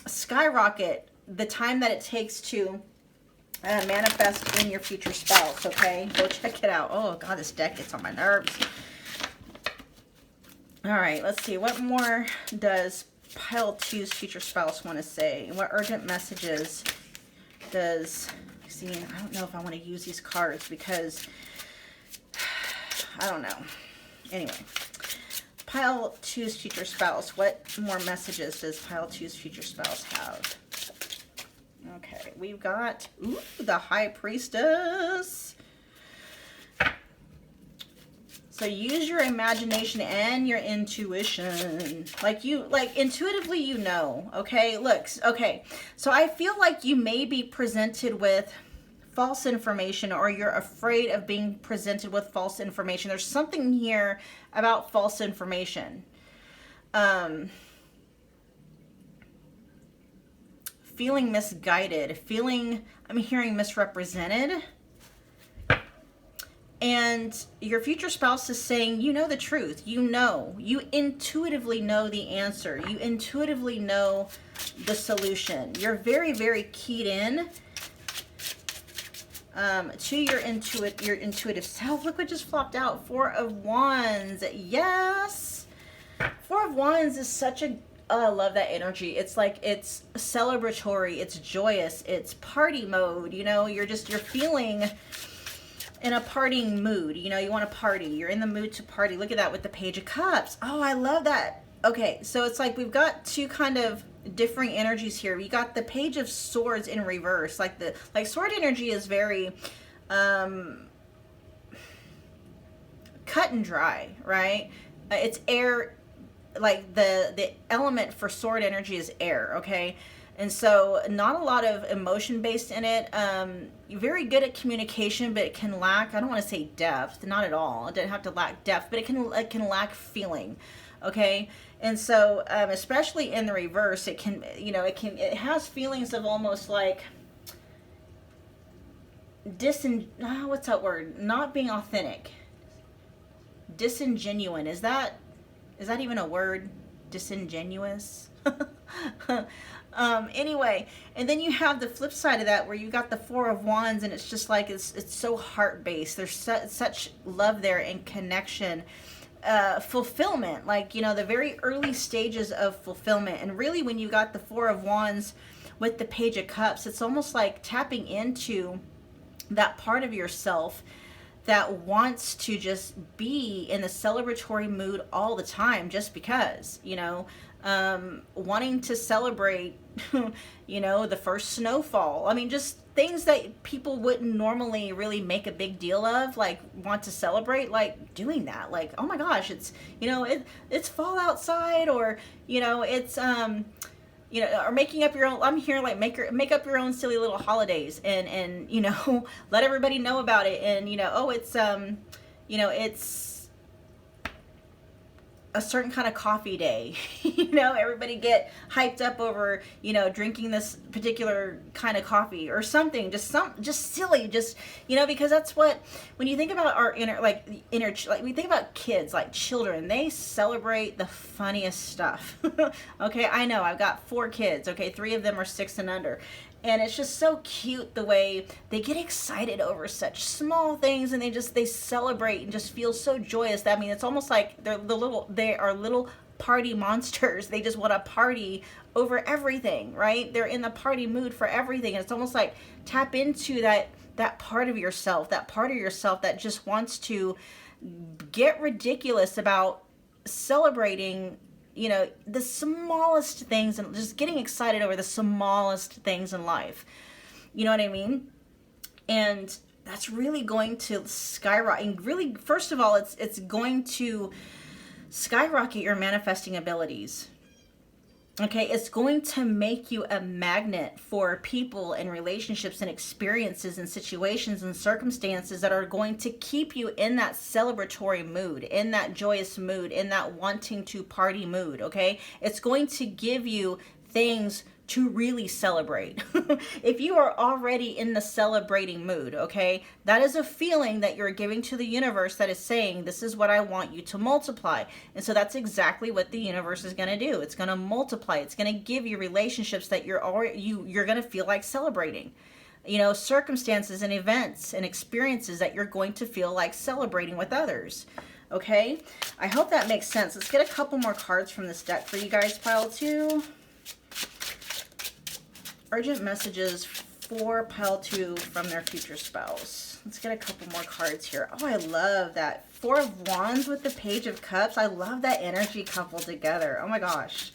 skyrocket the time that it takes to manifest in your future spouse, okay? Go check it out. Oh, God, this deck gets on my nerves. All right, let's see. What more does pile 2's future spouse want to say? What urgent messages does, see, I don't know if I want to use these cards because I don't know. Anyway, pile 2's future spouse. What more messages does pile 2's future spouse have? Okay, we've got the High Priestess. So use your imagination and your intuition. Like intuitively, you know, okay? Look, okay. So I feel like you may be presented with false information, or you're afraid of being presented with false information. There's something here about false information. Feeling misguided, I'm hearing misrepresented. And your future spouse is saying, you know the truth. You intuitively know the answer. You intuitively know the solution. You're very, very keyed in to your intuitive self. Look what just flopped out. 4 of Wands. Yes. 4 of Wands is such a, oh, I love that energy. It's like, it's celebratory. It's joyous. It's party mode. You know, you're feeling in a partying mood. You know, you want to party. You're in the mood to party. Look at that with the Page of Cups. Oh, I love that. Okay, so it's like we've got 2 kind of differing energies here. We got the Page of Swords in reverse. Like sword energy is very cut and dry, right? It's air. Like the element for sword energy is air, okay? And so not a lot of emotion based in it. You're very good at communication, but it can lack, I don't want to say depth, not at all. It doesn't have to lack depth, but it can lack feeling, okay? And so especially in the reverse, it has feelings of almost like what's that word? Not being authentic. Disingenuine. Is that even a word? Disingenuous? Anyway, and then you have the flip side of that where you got the 4 of Wands, and it's just like it's so heart-based. There's such love there and connection, fulfillment, like, you know, the very early stages of fulfillment. And really, when you got the 4 of Wands with the Page of Cups, it's almost like tapping into that part of yourself that wants to just be in the celebratory mood all the time, just because, you know, wanting to celebrate, you know, the first snowfall. I mean, just things that people wouldn't normally really make a big deal of, like want to celebrate, like doing that, like, oh my gosh, it's, you know, it's fall outside, or, you know, it's, you know, or making up your own, I'm here like make up your own silly little holidays, and you know, let everybody know about it, and, you know, oh, it's, you know, it's a certain kind of coffee day. You know, everybody get hyped up over, you know, drinking this particular kind of coffee or something, just silly, just, you know, because that's what, when you think about our like we think about kids, like children, they celebrate the funniest stuff. Okay, I know, I've got 4 kids, okay, 3 of them are 6 and under. And it's just so cute the way they get excited over such small things, and they celebrate and just feel so joyous. I mean, it's almost like they are little party monsters. They just want to party over everything, right? They're in the party mood for everything. And it's almost like tap into that part of yourself, that just wants to get ridiculous about celebrating, you know, the smallest things, and just getting excited over the smallest things in life. You know what I mean? And that's really going to skyrocket. And really, first of all, it's going to skyrocket your manifesting abilities. Okay, it's going to make you a magnet for people and relationships and experiences and situations and circumstances that are going to keep you in that celebratory mood, in that joyous mood, in that wanting to party mood, okay? It's going to give you things to really celebrate. If you are already in the celebrating mood, okay, that is a feeling that you're giving to the universe that is saying, this is what I want you to multiply. And so that's exactly what the universe is going to do. It's going to multiply. It's going to give you relationships that you're going to feel like celebrating. You know, circumstances and events and experiences that you're going to feel like celebrating with others. Okay? I hope that makes sense. Let's get a couple more cards from this deck for you guys, pile 2. Urgent messages for pile 2 from their future spouse. Let's get a couple more cards here. Oh, I love that 4 of Wands with the Page of Cups. I love that energy coupled together. Oh my gosh.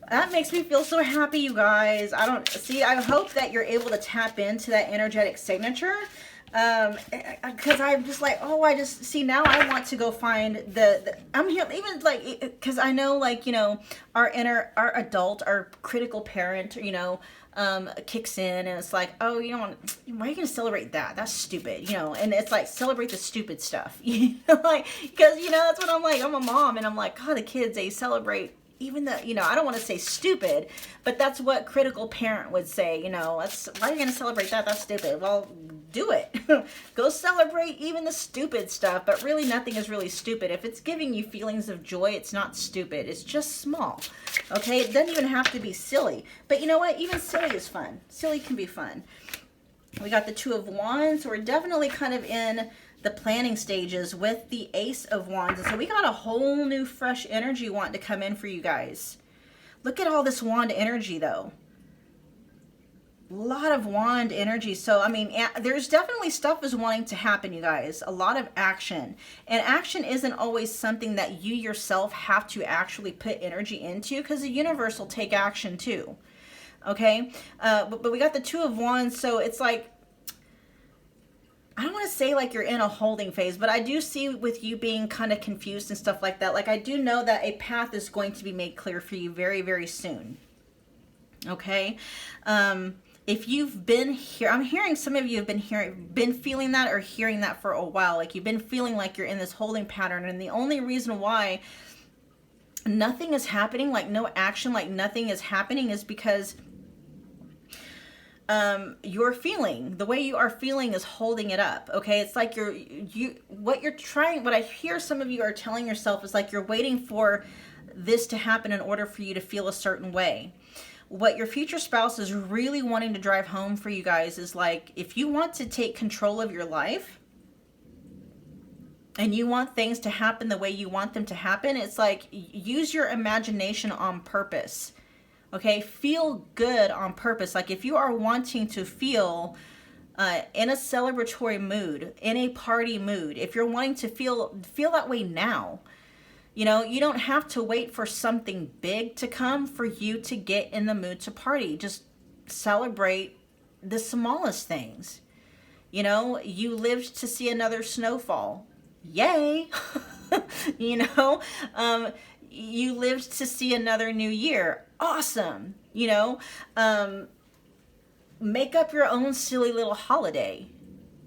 That makes me feel so happy, you guys. I hope that you're able to tap into that energetic signature. Because I'm just like, oh, I just see now I want to go find I'm here, even like, because I know, like, you know, our adult, our critical parent, you know, kicks in, and it's like, oh, you don't want, why are you gonna celebrate that? That's stupid, you know. And it's like, celebrate the stupid stuff, you know, like, because, you know, that's what I'm like. I'm a mom, and I'm like, God, the kids, they celebrate even the, you know, I don't want to say stupid, but that's what critical parent would say, you know. That's, why are you gonna celebrate that? That's stupid. Well, do it. Go celebrate even the stupid stuff, but really nothing is really stupid. If it's giving you feelings of joy, it's not stupid. It's just small. Okay? It doesn't even have to be silly. But you know what? Even silly is fun. Silly can be fun. We got the 2 of Wands, so we're definitely kind of in the planning stages with the Ace of Wands. And so we got a whole new fresh energy wanting to come in for you guys. Look at all this wand energy though. A lot of wand energy. So, I mean, there's definitely stuff is wanting to happen, you guys. A lot of action. And action isn't always something that you yourself have to actually put energy into, because the universe will take action too. Okay? But we got the 2 of Wands, so it's like, I don't want to say like you're in a holding phase, but I do see with you being kind of confused and stuff like that. Like, I do know that a path is going to be made clear for you very, very soon. Okay? If you've been here, I'm hearing some of you have been feeling that or hearing that for a while. Like, you've been feeling like you're in this holding pattern, and the only reason why nothing is happening, like no action, like nothing is happening, is because you're feeling, the way you are feeling is holding it up. Okay, it's like what I hear some of you are telling yourself is like you're waiting for this to happen in order for you to feel a certain way. What your future spouse is really wanting to drive home for you guys is like, if you want to take control of your life and you want things to happen the way you want them to happen, it's like, use your imagination on purpose. Okay, feel good on purpose. Like, if you are wanting to feel in a celebratory mood, in a party mood, if you're wanting to feel that way now, you know, you don't have to wait for something big to come for you to get in the mood to party. Just celebrate the smallest things. You know, you lived to see another snowfall. Yay! You know, you lived to see another new year. Awesome. You know, make up your own silly little holiday.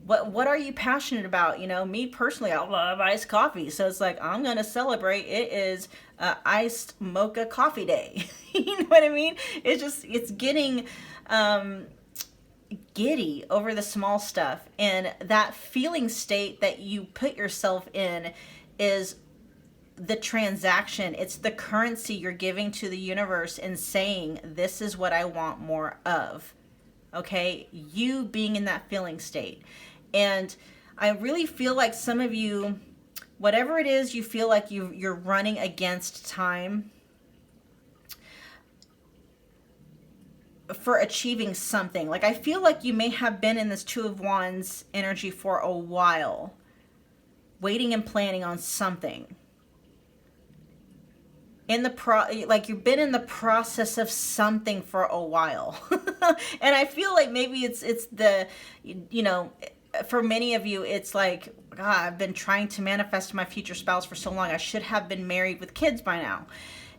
what are you passionate about? You know, me personally, I love iced coffee. So it's like, I'm going to celebrate. It is iced mocha coffee day. You know what I mean? It's getting giddy over the small stuff. And that feeling state that you put yourself in is the transaction. It's the currency you're giving to the universe and saying, this is what I want more of. Okay? You being in that feeling state. And I really feel like some of you, whatever it is you feel like you're running against time for achieving something. Like, I feel like you may have been in this Two of Wands energy for a while, waiting and planning on something. Like you've been in the process of something for a while. And I feel like maybe it's the, you know, for many of you, it's like, God, I've been trying to manifest my future spouse for so long. I should have been married with kids by now.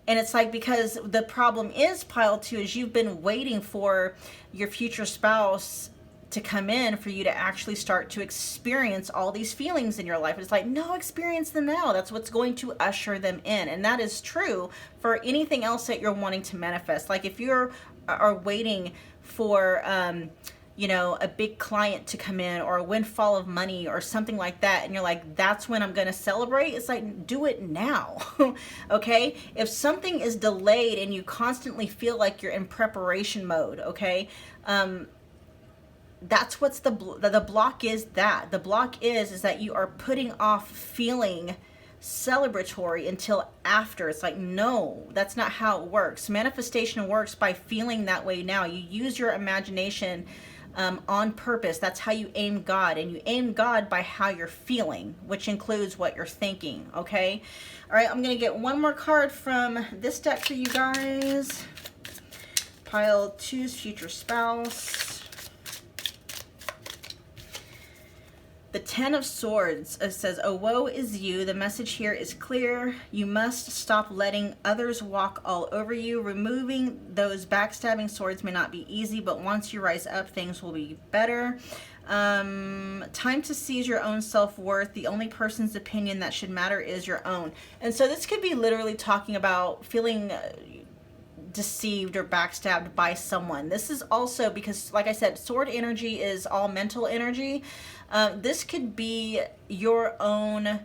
And it's like, because the problem is, pile 2, is you've been waiting for your future spouse to come in for you to actually start to experience all these feelings in your life. It's like, no, experience them now. That's what's going to usher them in. And that is true for anything else that you're wanting to manifest. Like if you are waiting for, you know, a big client to come in or a windfall of money or something like that, and you're like, that's when I'm going to celebrate. It's like, do it now. Okay? If something is delayed and you constantly feel like you're in preparation mode, okay? That's what's the block is. That the block is that you are putting off feeling celebratory until after. It's like, no, that's not how it works. Manifestation works by feeling that way now. You use your imagination on purpose. That's how you aim God, and you aim God by how you're feeling, which includes what you're thinking. Okay. All right, I'm gonna get one more card from this deck for you guys. Pile 2's future spouse. The 10 of Swords says, oh, woe is you. The message here is clear. You must stop letting others walk all over you. Removing those backstabbing swords may not be easy, but once you rise up, things will be better. Time to seize your own self-worth. The only person's opinion that should matter is your own. And so this could be literally talking about feeling deceived or backstabbed by someone. This is also because, like I said, sword energy is all mental energy. This could be your own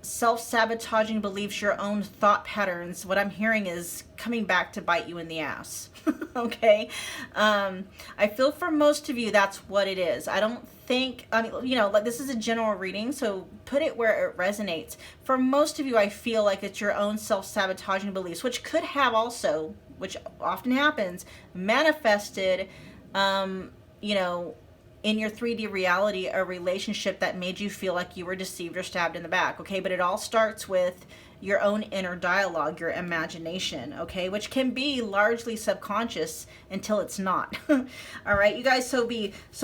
self-sabotaging beliefs, your own thought patterns. What I'm hearing is coming back to bite you in the ass. Okay. I feel for most of you, that's what it is. I don't think, I mean, you know, like this is a general reading, so put it where it resonates. For most of you, I feel like it's your own self-sabotaging beliefs, which could have also, which often happens, manifested, you know, in your 3D reality, a relationship that made you feel like you were deceived or stabbed in the back, okay? But it all starts with your own inner dialogue, your imagination, okay? Which can be largely subconscious until it's not. All right, you guys, so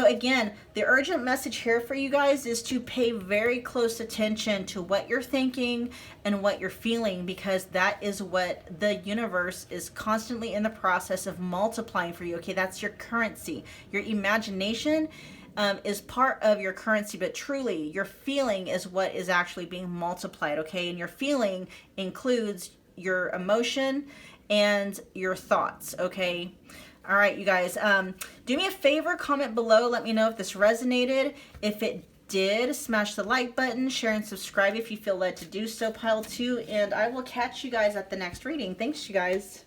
again, the urgent message here for you guys is to pay very close attention to what you're thinking and what you're feeling, because that is what the universe is constantly in the process of multiplying for you, okay? That's your currency. Your imagination is part of your currency, but truly your feeling is what is actually being multiplied, okay? And your feeling includes your emotion and your thoughts, okay? All right, you guys, do me a favor, comment below, let me know if this resonated. If it did, smash the like button, share and subscribe if you feel led to do so, pile 2, and I will catch you guys at the next reading. Thanks, you guys.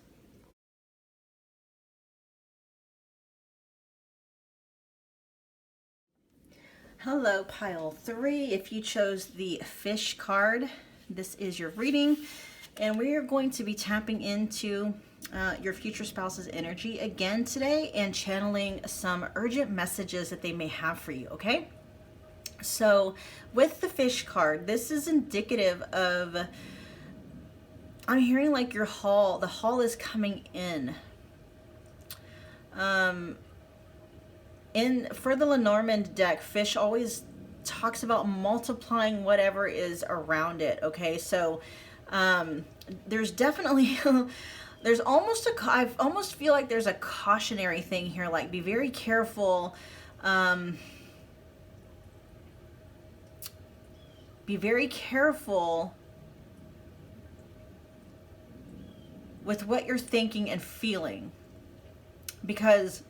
Hello, pile 3. If you chose the fish card, this is your reading, and we are going to be tapping into your future spouse's energy again today and channeling some urgent messages that they may have for you, okay? So with the fish card, this is indicative of, I'm hearing like the haul is coming in. For the Lenormand deck, fish always talks about multiplying whatever is around it, okay? So there's definitely there's almost I almost feel like there's a cautionary thing here, like be very careful be very careful with what you're thinking and feeling, because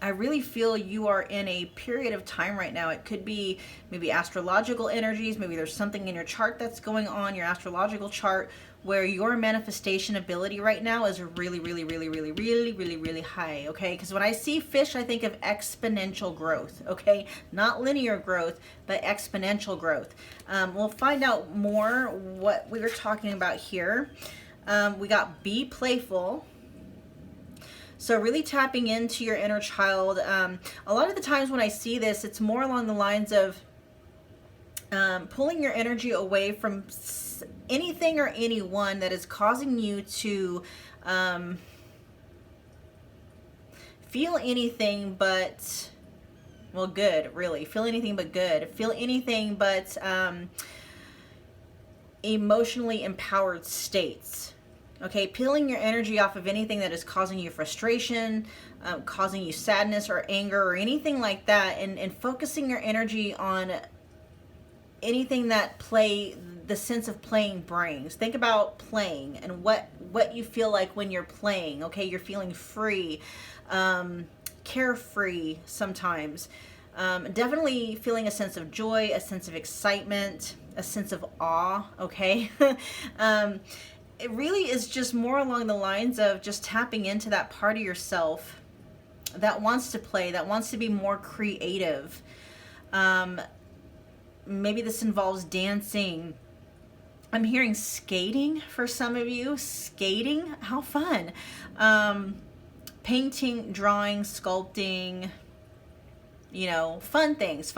I really feel you are in a period of time right now. It could be maybe astrological energies. Maybe there's something in your chart that's going on, your astrological chart, where your manifestation ability right now is really, really, really, really, really, really, really high, okay? Because when I see fish, I think of exponential growth, okay? Not linear growth, but exponential growth. We'll find out more what we were talking about here. We got be playful. So really tapping into your inner child. A lot of the times when I see this, it's more along the lines of pulling your energy away from anything or anyone that is causing you to feel anything but, well, good, really. Feel anything but good. Feel anything but emotionally empowered states. Okay, peeling your energy off of anything that is causing you frustration, causing you sadness or anger or anything like that, and focusing your energy on anything that the sense of playing brings. Think about playing and what you feel like when you're playing. Okay, you're feeling free, carefree sometimes. Definitely feeling a sense of joy, a sense of excitement, a sense of awe. Okay. It really is just more along the lines of just tapping into that part of yourself that wants to play, that wants to be more creative. Maybe this involves dancing. I'm hearing skating for some of you. Skating, how fun. Painting, drawing, sculpting, you know, fun things,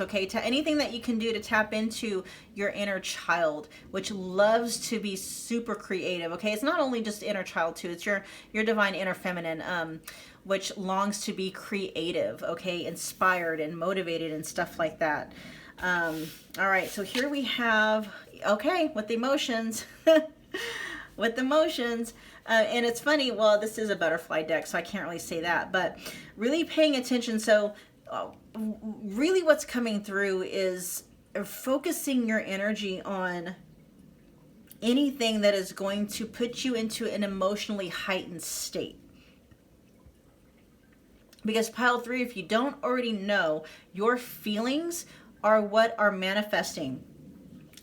okay? Anything that you can do to tap into your inner child, which loves to be super creative, okay? It's not only just inner child too, it's your divine inner feminine, which longs to be creative, okay? Inspired and motivated and stuff like that. All right, so here we have, okay, with the emotions, with emotions. And it's funny, well, this is a butterfly deck, so I can't really say that, but really paying attention. So really what's coming through is focusing your energy on anything that is going to put you into an emotionally heightened state. Because pile 3, if you don't already know, your feelings are what are manifesting.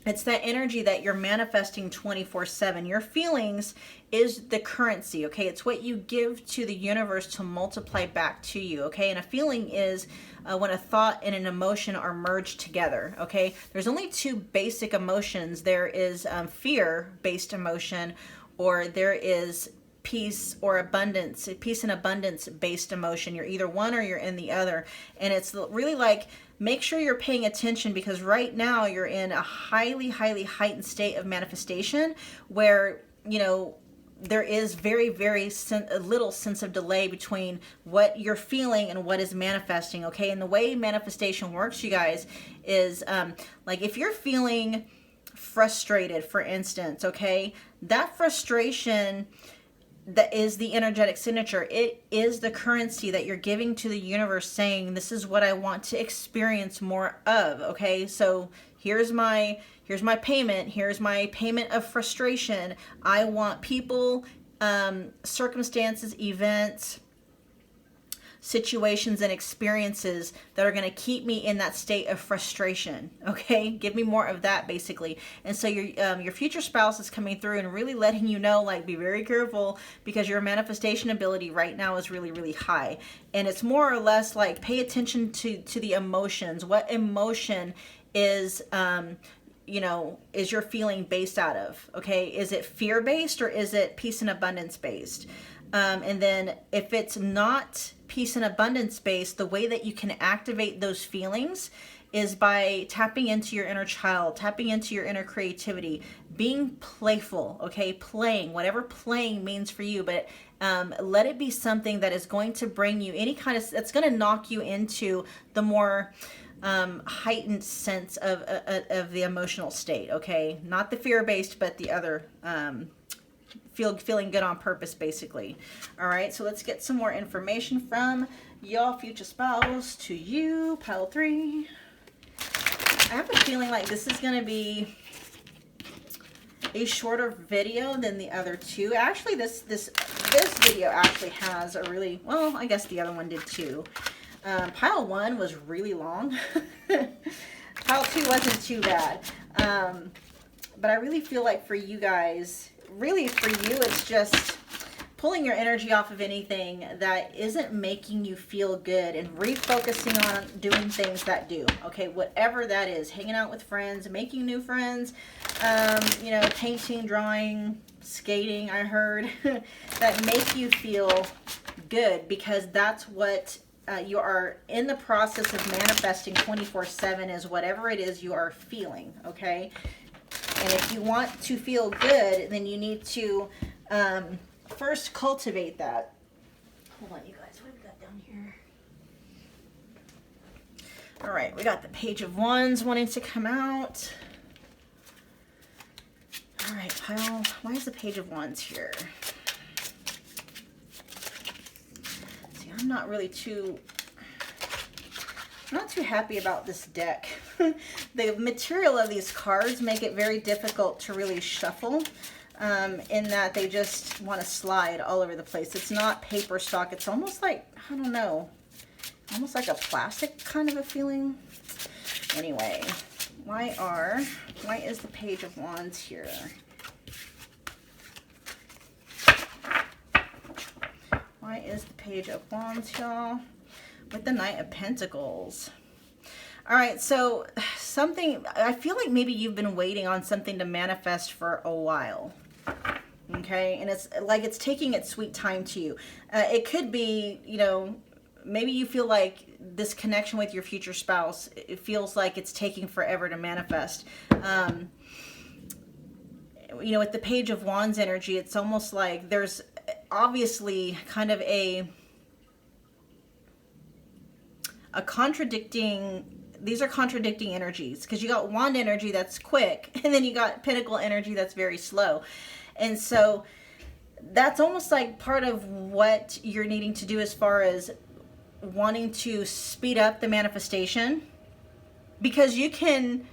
It's that energy that you're manifesting 24/7. Your feelings is the currency, okay? It's what you give to the universe to multiply back to you, okay? And a feeling is when a thought and an emotion are merged together, okay? There's only 2 basic emotions. There is fear-based emotion, or there is peace or abundance, peace and abundance based emotion. You're either one or you're in the other. And it's really like, make sure you're paying attention, because right now you're in a highly, highly heightened state of manifestation where, you know, there is very, very little sense of delay between what you're feeling and what is manifesting, okay? And the way manifestation works, you guys, is like if you're feeling frustrated, for instance, okay, that frustration, that is the energetic signature. It is the currency that you're giving to the universe, saying, this is what I want to experience more of, okay? So here's my payment. Here's my payment of frustration. I want people, circumstances, events, situations, and experiences that are going to keep me in that state of frustration, okay? Give me more of that, basically. And so your future spouse is coming through and really letting you know, like, be very careful, because your manifestation ability right now is really, really high. And it's more or less like, pay attention to the emotions. What emotion is you know, is your feeling based out of, okay? Is it fear-based or is it peace and abundance-based? And then if it's not peace and abundance based, the way that you can activate those feelings is by tapping into your inner child, tapping into your inner creativity, being playful, okay? Playing, whatever playing means for you, but let it be something that is going to bring you any kind of, that's going to knock you into the more heightened sense of the emotional state, okay? Not the fear-based, but the other, feeling good on purpose, basically. All right, so let's get some more information from your future spouse to you, pile 3. I have a feeling like this is going to be a shorter video than the other two. Actually, this video actually has a really, well, I guess the other one did too. Pile 1 was really long. Pile 2 wasn't too bad. But I really feel like for you guys, really for you, it's just pulling your energy off of anything that isn't making you feel good and refocusing on doing things that do. Okay, whatever that is, hanging out with friends, making new friends, you know, painting, drawing, skating, I heard, that make you feel good, because that's what you are in the process of manifesting 24/7 is whatever it is you are feeling, okay? And if you want to feel good, then you need to first cultivate that. Hold on, you guys, what have we got down here? All right, we got the Page of Wands wanting to come out. All right, Pile, why is the Page of Wands here? See, I'm not too happy about this deck. The material of these cards make it very difficult to really shuffle, in that they just want to slide all over the place. It's not paper stock. It's almost like, I don't know, almost like a plastic kind of a feeling. Anyway, why is the Page of Wands here? Why is the Page of Wands, y'all? With the Knight of Pentacles. All right, so something, I feel like maybe you've been waiting on something to manifest for a while. Okay, and it's like it's taking its sweet time to you. It could be, you know, maybe you feel like this connection with your future spouse, it feels like it's taking forever to manifest. You know, with the Page of Wands energy, it's almost like there's obviously kind of a contradicting, these are contradicting energies, because you got Wand energy that's quick, and then you got Pentacle energy that's very slow. And so that's almost like part of what you're needing to do as far as wanting to speed up the manifestation, because you can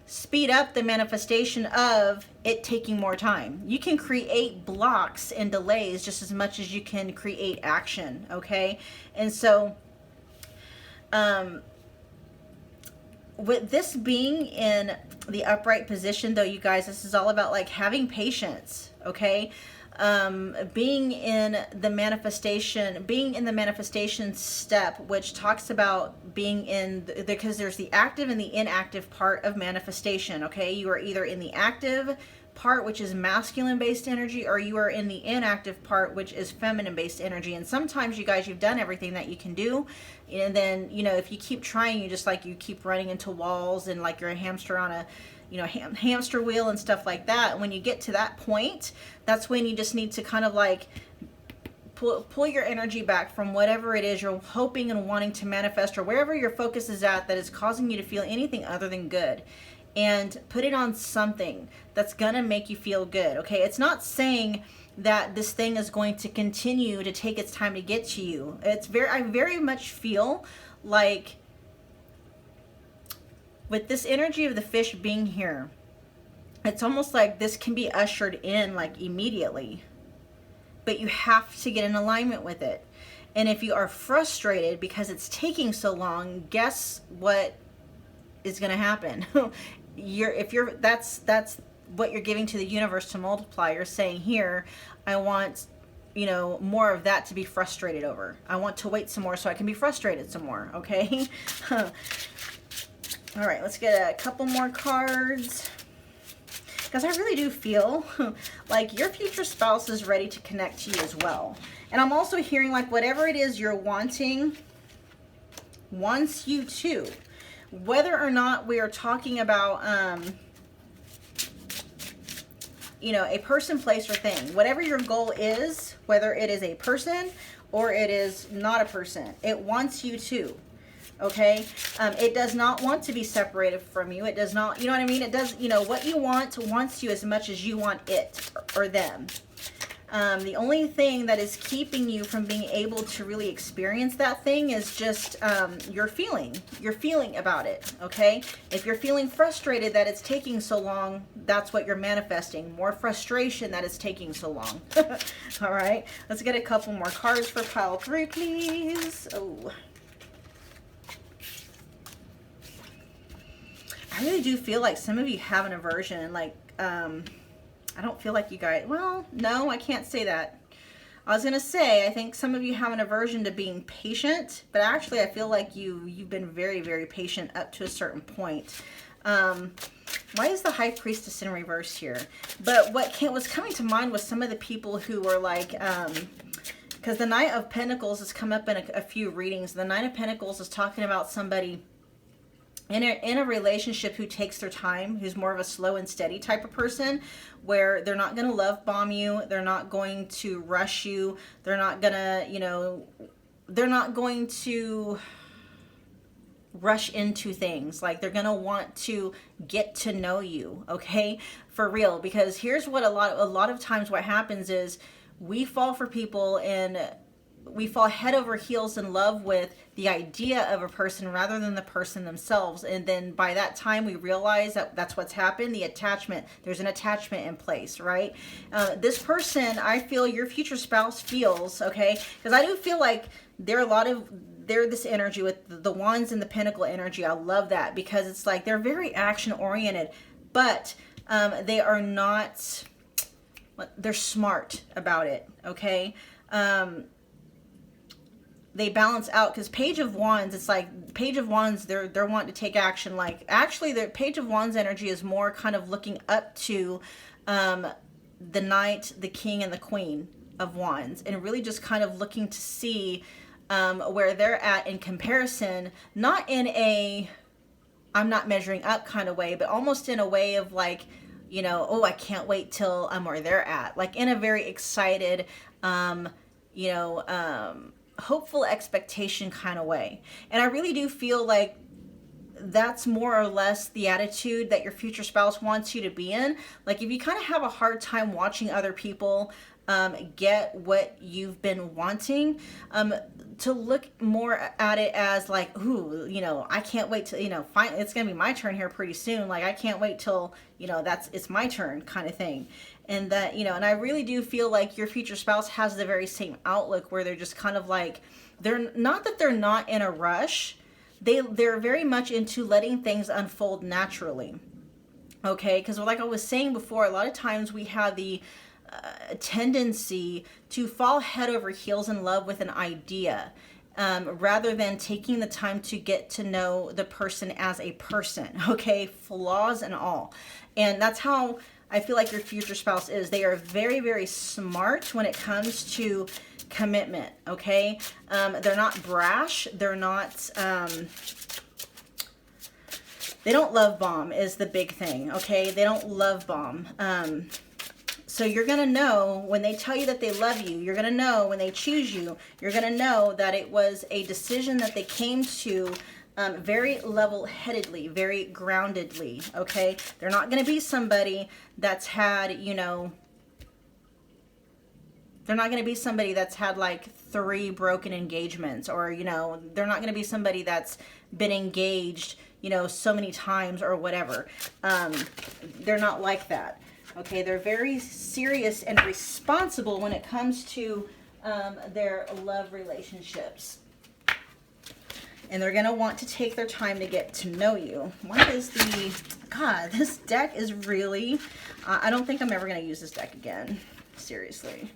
speed up the manifestation of it taking more time. You can create blocks and delays just as much as you can create action, okay? And so with this being in the upright position, though, you guys, this is all about like having patience, okay? Being in the manifestation step, which talks about being in, because there's the active and the inactive part of manifestation, okay? You are either in the active part, which is masculine based energy, or you are in the inactive part, which is feminine based energy. And sometimes, you guys, you've done everything that you can do, and then, you know, if you keep trying, you keep running into walls, and like you're a hamster on a, you know, hamster wheel and stuff like that. When you get to that point, that's when you just need to kind of like pull your energy back from whatever it is you're hoping and wanting to manifest, or wherever your focus is at that is causing you to feel anything other than good, and put it on something that's gonna make you feel good, okay? It's not saying that this thing is going to continue to take its time to get to you. I very much feel like with this energy of the fish being here, it's almost like this can be ushered in like immediately, but you have to get in alignment with it. And if you are frustrated because it's taking so long, guess what is going to happen? That's what you're giving to the universe to multiply. You're saying, here, I want, you know, more of that to be frustrated over. I want to wait some more so I can be frustrated some more, okay? All right, let's get a couple more cards, because I really do feel like your future spouse is ready to connect to you as well. And I'm also hearing like whatever it is you're wanting wants you to. Whether or not we are talking about, you know, a person, place, or thing. Whatever your goal is, whether it is a person or it is not a person, it wants you to. Okay, it does not want to be separated from you. It does not, you know what I mean? It does, you know, what you want wants you as much as you want it or them. The only thing that is keeping you from being able to really experience that thing is just your feeling about it, okay? If you're feeling frustrated that it's taking so long, that's what you're manifesting. More frustration that it's taking so long. All right, let's get a couple more cards for pile 3, please. Oh, I really do feel like some of you have an aversion, like, I don't feel like you guys, well, no, I can't say that. I was going to say, I think some of you have an aversion to being patient, but actually I feel like you've been very, very patient up to a certain point. Why is the High Priestess in reverse here? But what's coming to mind was some of the people who were like, because the Knight of Pentacles has come up in a few readings. The Knight of Pentacles is talking about somebody in a relationship who takes their time, who's more of a slow and steady type of person, where they're not going to love bomb you, they're not going to rush you, they're not going to, you know, they're not going to rush into things. Like, they're going to want to get to know you, okay? For real, because here's what a lot of times what happens is we fall for people and we fall head over heels in love with the idea of a person rather than the person themselves. And then by that time we realize that that's what's happened, the attachment, there's an attachment in place, right? This person, I feel your future spouse feels, okay? Because I do feel like they're this energy with the wands and the pentacle energy. I love that because it's like they're very action oriented, but they are not, they're smart about it, okay? They balance out, because Page of Wands, it's like Page of Wands, they're wanting to take action. Like, actually the Page of Wands energy is more kind of looking up to the Knight, the King, and the Queen of Wands, and really just kind of looking to see where they're at in comparison, not in a I'm not measuring up kind of way, but almost in a way of like, you know, oh, I can't wait till I'm where they're at, like in a very excited hopeful expectation kind of way. And I really do feel like that's more or less the attitude that your future spouse wants you to be in. Like, if you kind of have a hard time watching other people get what you've been wanting, to look more at it as like, ooh, you know, I can't wait to, you know, it's gonna be my turn here pretty soon. Like, I can't wait till, you know, it's my turn kind of thing. And that, you know, and I really do feel like your future spouse has the very same outlook, where they're just kind of like, they're not that they're not in a rush. They're very much into letting things unfold naturally. Okay, because like I was saying before, a lot of times we have the tendency to fall head over heels in love with an idea, rather than taking the time to get to know the person as a person, okay, flaws and all. And that's how I feel like your future spouse is. They are very, very smart when it comes to commitment, okay? They're not brash. They're not, they don't love bomb is the big thing, okay? They don't love bomb. So you're going to know when they tell you that they love you. You're going to know when they choose you. You're going to know that it was a decision that they came to very level-headedly, very groundedly, okay? They're not going to be somebody that's had, you know, they're not going to be somebody that's had like 3 broken engagements, or, you know, they're not going to be somebody that's been engaged, you know, so many times or whatever. They're not like that. Okay, they're very serious and responsible when it comes to their love relationships. And they're going to want to take their time to get to know you. Why is God, this deck is really, I don't think I'm ever going to use this deck again. Seriously.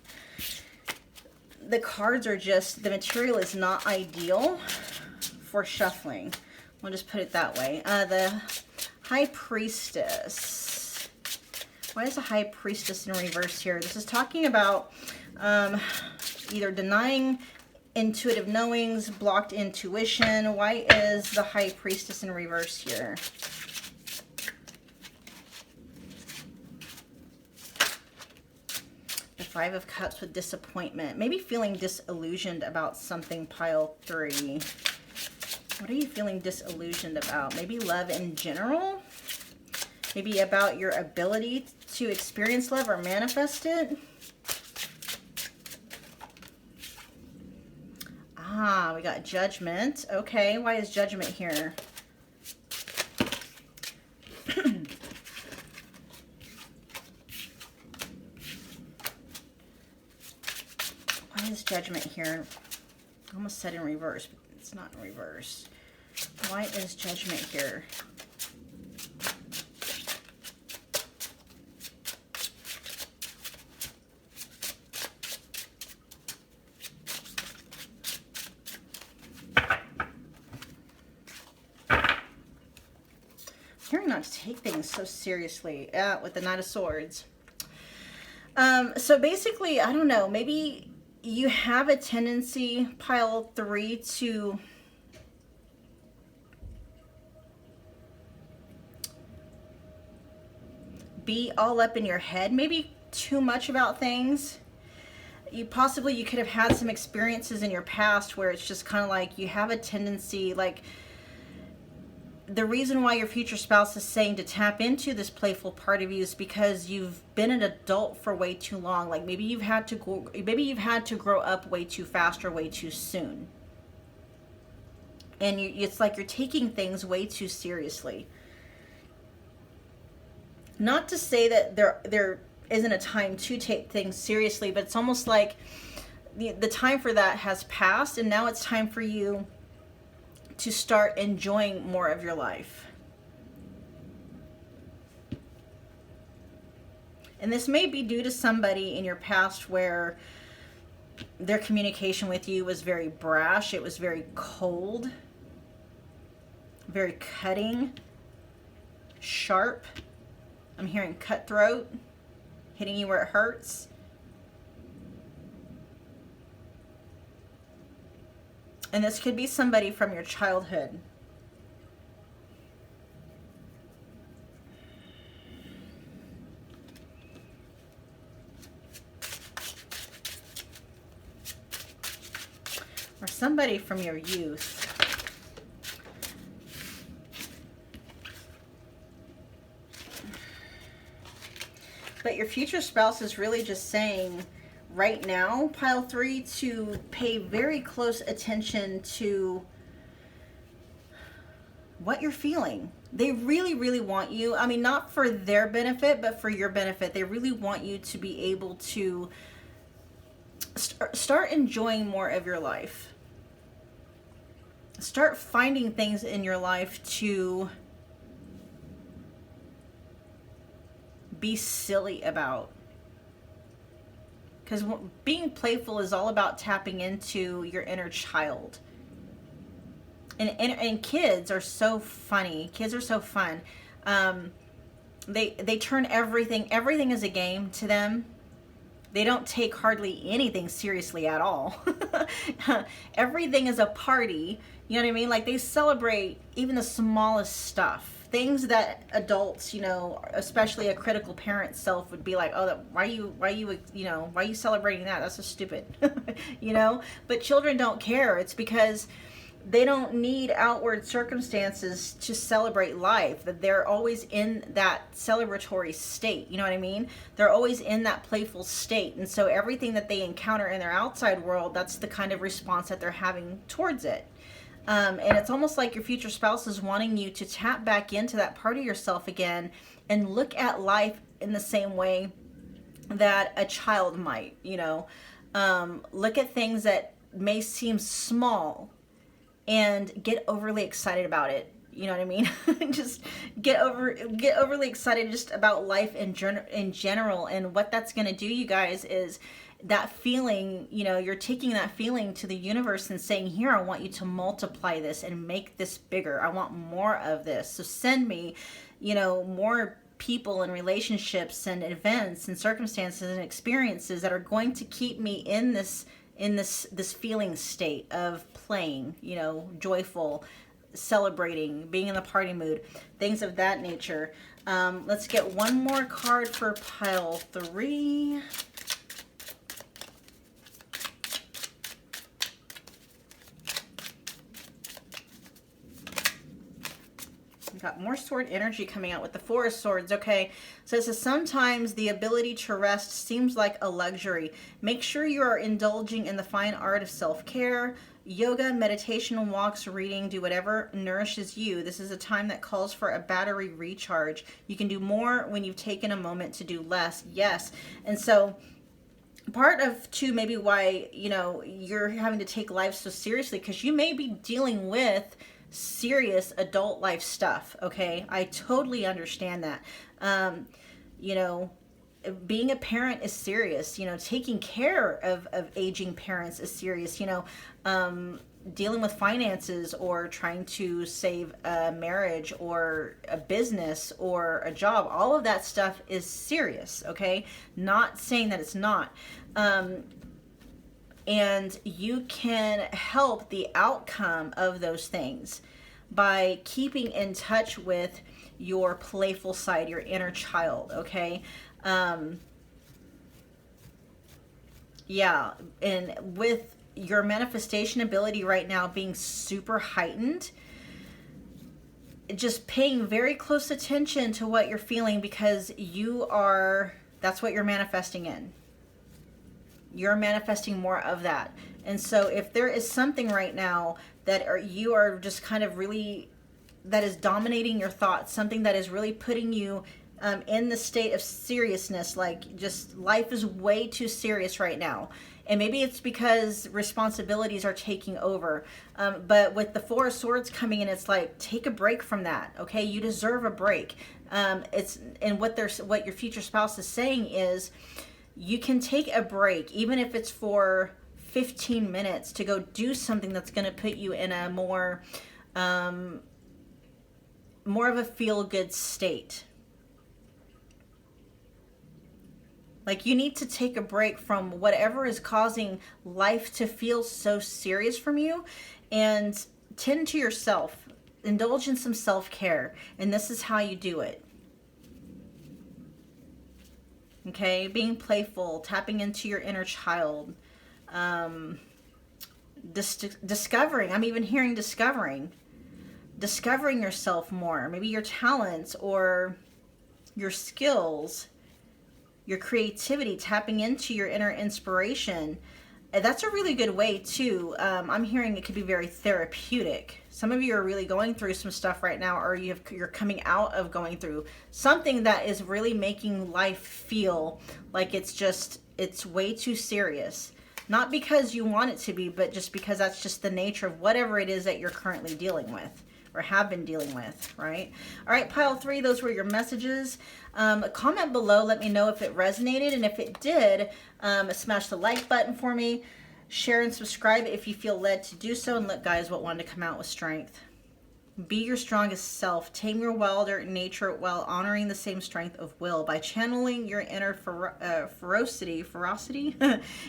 The cards are just, the material is not ideal for shuffling. We'll just put it that way. The High Priestess. Why is the High Priestess in reverse here? This is talking about either denying intuitive knowings, blocked intuition. Why is the High Priestess in reverse here? The Five of Cups with disappointment. Maybe feeling disillusioned about something, pile 3. What are you feeling disillusioned about? Maybe love in general? Maybe about your ability to experience love or manifest it? Ah, we got Judgment. Okay, why is Judgment here? Why is Judgment here? I almost said in reverse, but it's not in reverse. Why is Judgment here? Hearing not to take things so seriously with the Knight of Swords. So basically, I don't know, maybe you have a tendency, pile 3, to be all up in your head, maybe too much about things. You could have had some experiences in your past where it's just kind of like you have a tendency, like, the reason why your future spouse is saying to tap into this playful part of you is because you've been an adult for way too long. Like maybe you've had to grow up way too fast or way too soon. And it's like you're taking things way too seriously. Not to say that there isn't a time to take things seriously, but it's almost like the time for that has passed, and now it's time for you to start enjoying more of your life. And this may be due to somebody in your past where their communication with you was very brash, it was very cold, very cutting, sharp. I'm hearing cutthroat, hitting you where it hurts. And this could be somebody from your childhood. Or somebody from your youth. But your future spouse is really just saying, right now, pile 3, to pay very close attention to what you're feeling. They really, really want you. I mean, not for their benefit, but for your benefit. They really want you to be able to start enjoying more of your life. Start finding things in your life to be silly about. Because being playful is all about tapping into your inner child. And kids are so funny. Kids are so fun. They turn everything is a game to them. They don't take hardly anything seriously at all. Everything is a party. You know what I mean? Like, they celebrate even the smallest stuff. Things that adults, you know, especially a critical parent self, would be like, oh, why are you celebrating that? That's so stupid. You know? But children don't care. It's because they don't need outward circumstances to celebrate life. That they're always in that celebratory state. You know what I mean? They're always in that playful state. And so everything that they encounter in their outside world, that's the kind of response that they're having towards it. And it's almost like your future spouse is wanting you to tap back into that part of yourself again and look at life in the same way that a child might, you know. Look at things that may seem small and get overly excited about it. You know what I mean? Just get overly excited just about life in general. And what that's going to do, you guys, is that feeling, you know, you're taking that feeling to the universe and saying, here, I want you to multiply this and make this bigger. I want more of this. So send me, you know, more people and relationships and events and circumstances and experiences that are going to keep me in this feeling state of playing, you know, joyful, celebrating, being in the party mood, things of that nature. Let's get one more card for pile 3. We've got more sword energy coming out with the Four of Swords. Okay, so it says sometimes the ability to rest seems like a luxury. Make sure you are indulging in the fine art of self-care. Yoga, meditation, walks, reading, do whatever nourishes you. This is a time that calls for a battery recharge. You can do more when you've taken a moment to do less. Yes. And so part of too maybe why, you know, you're having to take life so seriously, because you may be dealing with serious adult life stuff. Okay, I totally understand that. You know, being a parent is serious. You know, taking care of aging parents is serious. You know, dealing with finances or trying to save a marriage or a business or a job, all of that stuff is serious. Okay, not saying that it's not. And you can help the outcome of those things by keeping in touch with your playful side, your inner child. Okay. Yeah, and with your manifestation ability right now being super heightened, just paying very close attention to what you're feeling, because that's what you're manifesting in. You're manifesting more of that. And so if there is something right now that you are just kind of really, that is dominating your thoughts, something that is really putting you in the state of seriousness, like just life is way too serious right now. And maybe it's because responsibilities are taking over. But with the Four of Swords coming in, it's like, take a break from that. Okay, you deserve a break. And what your future spouse is saying is, you can take a break, even if it's for 15 minutes, to go do something that's going to put you in a more of a feel-good state. Like, you need to take a break from whatever is causing life to feel so serious from you, and tend to yourself. Indulge in some self-care, and this is how you do it. Okay, being playful, tapping into your inner child, discovering, I'm even hearing discovering yourself more, maybe your talents or your skills, your creativity, tapping into your inner inspiration. That's a really good way too. I'm hearing it could be very therapeutic. Some of you are really going through some stuff right now, or you're coming out of going through something that is really making life feel like it's way too serious. Not because you want it to be, but just because that's just the nature of whatever it is that you're currently dealing with or have been dealing with, right? All right, pile 3, those were your messages. Comment below, let me know if it resonated, and if it did, smash the like button for me. Share and subscribe if you feel led to do so. And look, guys, what wanted to come out with strength. Be your strongest self. Tame your wilder nature while honoring the same strength of will. By channeling your inner ferocity,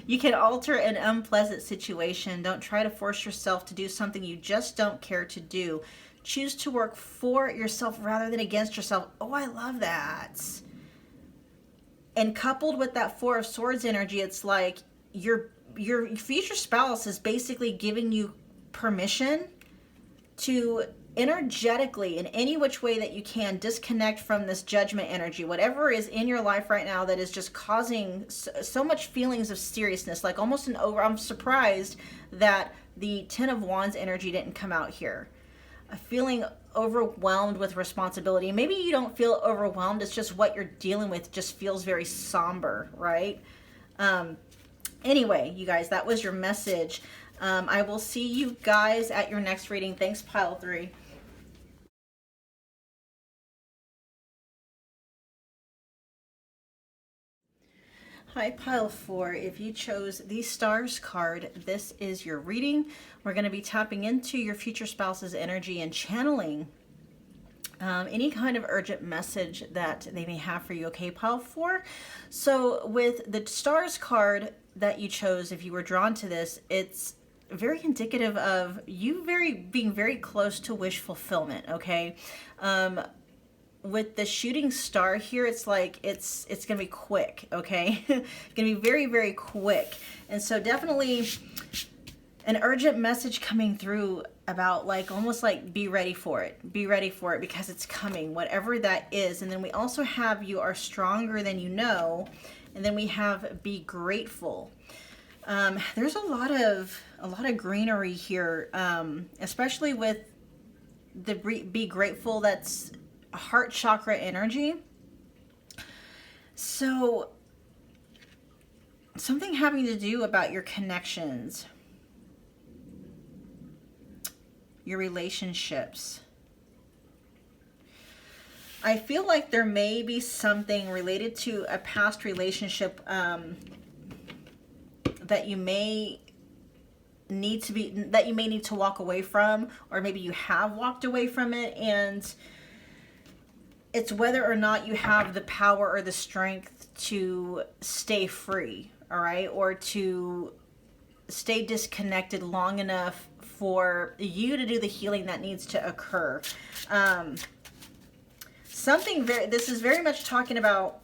you can alter an unpleasant situation. Don't try to force yourself to do something you just don't care to do. Choose to work for yourself rather than against yourself. Oh, I love that. And coupled with that Four of Swords energy, it's like your future spouse is basically giving you permission to energetically, in any which way that you can, disconnect from this judgment energy. Whatever is in your life right now that is just causing so much feelings of seriousness, like almost I'm surprised that the Ten of Wands energy didn't come out here. Feeling overwhelmed with responsibility. Maybe you don't feel overwhelmed, it's just what you're dealing with just feels very somber, right? Anyway, you guys, that was your message. I will see you guys at your next reading. Thanks, pile 3. Hi, pile 4. If you chose the Stars card, this is your reading. We're going to be tapping into your future spouse's energy and channeling any kind of urgent message that they may have for you. Okay, pile 4. So with the Stars card that you chose, if you were drawn to this, it's very indicative of you being very close to wish fulfillment. Okay, with the shooting star here, it's like it's gonna be quick. Okay, it's gonna be very, very quick. And so definitely an urgent message coming through about like almost like be ready for it. Be ready for it because it's coming, whatever that is. And then we also have you are stronger than you know. And then we have be grateful. There's a lot of greenery here, especially with the be grateful. That's heart chakra energy. So something having to do about your connections, your relationships. I feel like there may be something related to a past relationship that you may need to walk away from, or maybe you have walked away from it, and it's whether or not you have the power or the strength to stay free, all right, or to stay disconnected long enough for you to do the healing that needs to occur. This is very much talking about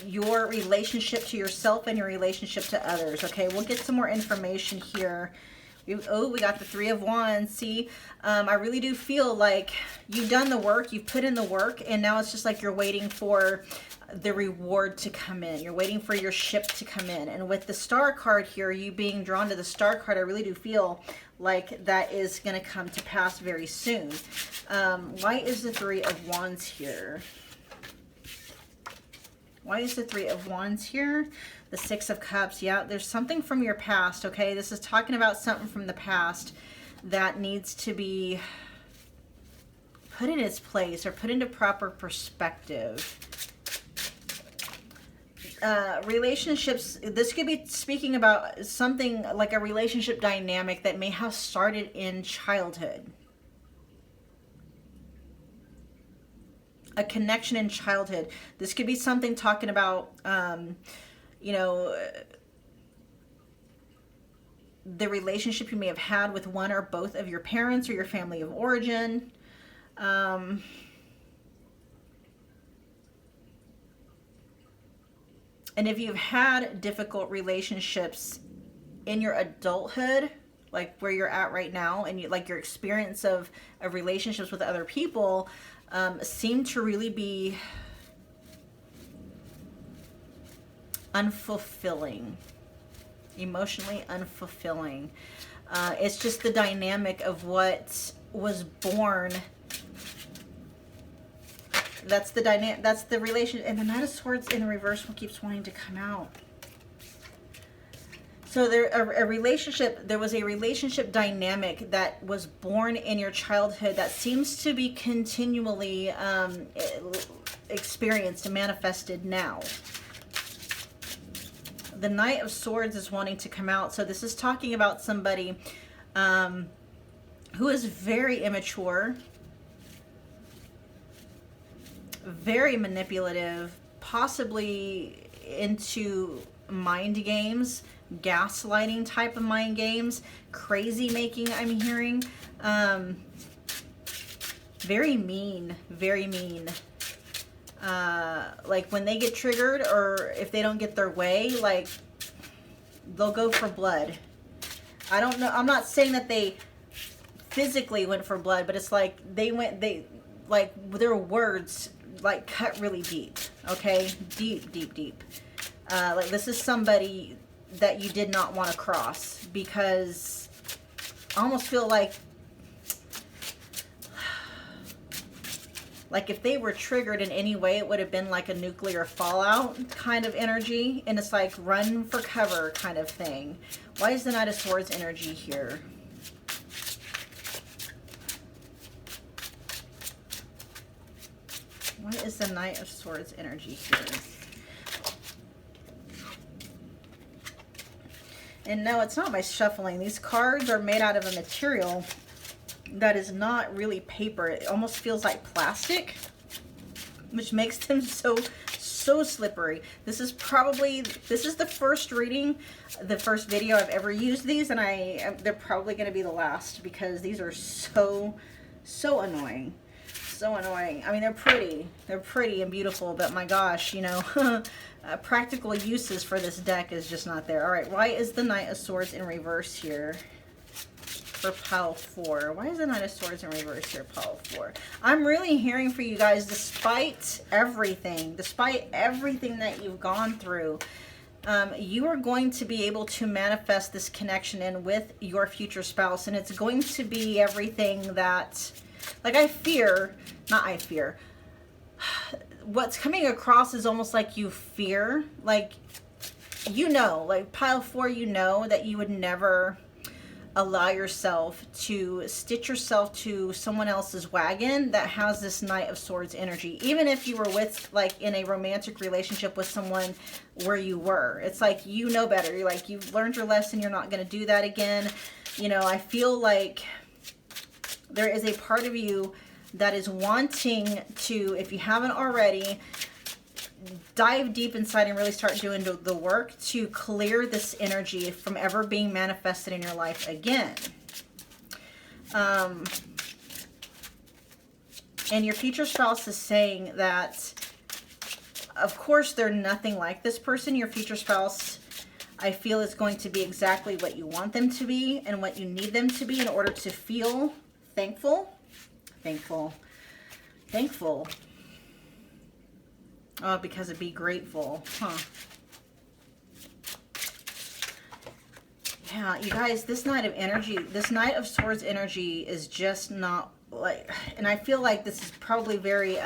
your relationship to yourself and your relationship to others. Okay, we'll get some more information here. We got the Three of Wands. See, I really do feel like you've done the work, you've put in the work, and now it's just like you're waiting for the reward to come in. You're waiting for your ship to come in. And with the Star card here, you being drawn to the Star card, I really do feel like that is going to come to pass very soon. Why is the Three of Wands here? Why is the Three of Wands here? The Six of Cups. Yeah, there's something from your past, okay? This is talking about something from the past that needs to be put in its place or put into proper perspective. Relationships, this could be speaking about something like a relationship dynamic that may have started in childhood. A connection in childhood. This could be something talking about, you know, the relationship you may have had with one or both of your parents or your family of origin. And if you've had difficult relationships in your adulthood, like where you're at right now, and like your experience of relationships with other people, seem to really be unfulfilling, emotionally unfulfilling. It's just the dynamic of what was born. That's the dynamic. That's the relation. And the Knight of Swords in the reverse one keeps wanting to come out. So there was a relationship dynamic that was born in your childhood that seems to be continually experienced and manifested now. The Knight of Swords is wanting to come out. So this is talking about somebody who is very immature, very manipulative, possibly into mind games, gaslighting type of mind games, crazy making, I'm hearing. Very mean, very mean. Like when they get triggered, or if they don't get their way, like they'll go for blood. I don't know, I'm not saying that they physically went for blood, but it's like like their words like cut really deep, okay? Deep. Like this is somebody that you did not want to cross, because I almost feel like if they were triggered in any way, it would have been like a nuclear fallout kind of energy, and it's like run for cover kind of thing. Why is the Knight of Swords energy here? Why is the Knight of Swords energy here? And no, it's not by shuffling. These cards are made out of a material that is not really paper. It almost feels like plastic, which makes them so slippery. This is the first reading, the first video I've ever used these, and they're probably going to be the last, because these are so annoying. so annoying. I mean, they're pretty. They're pretty and beautiful, but my gosh, you know, practical uses for this deck is just not there. All right, why is the Knight of Swords in reverse here for pile 4? Why is the Knight of Swords in reverse here, pile 4? I'm really hearing for you guys, despite everything that you've gone through, you are going to be able to manifest this connection in with your future spouse, and it's going to be everything that, like, what's coming across is almost like you fear, like, you know, like pile 4, you know that you would never allow yourself to stitch yourself to someone else's wagon that has this Knight of Swords energy. Even if you were with, like, in a romantic relationship with someone where you were, it's like, you know better. You're like, you've learned your lesson. You're not going to do that again. You know, I feel like there is a part of you that is wanting to, if you haven't already, dive deep inside and really start doing the work to clear this energy from ever being manifested in your life again. And your future spouse is saying that, of course, they're nothing like this person. Your future spouse, I feel, is going to be exactly what you want them to be and what you need them to be in order to feel thankful. Oh, because of be grateful, huh? Yeah, you guys, this Knight of energy, this Knight of Swords energy is just not like, and I feel like this is probably very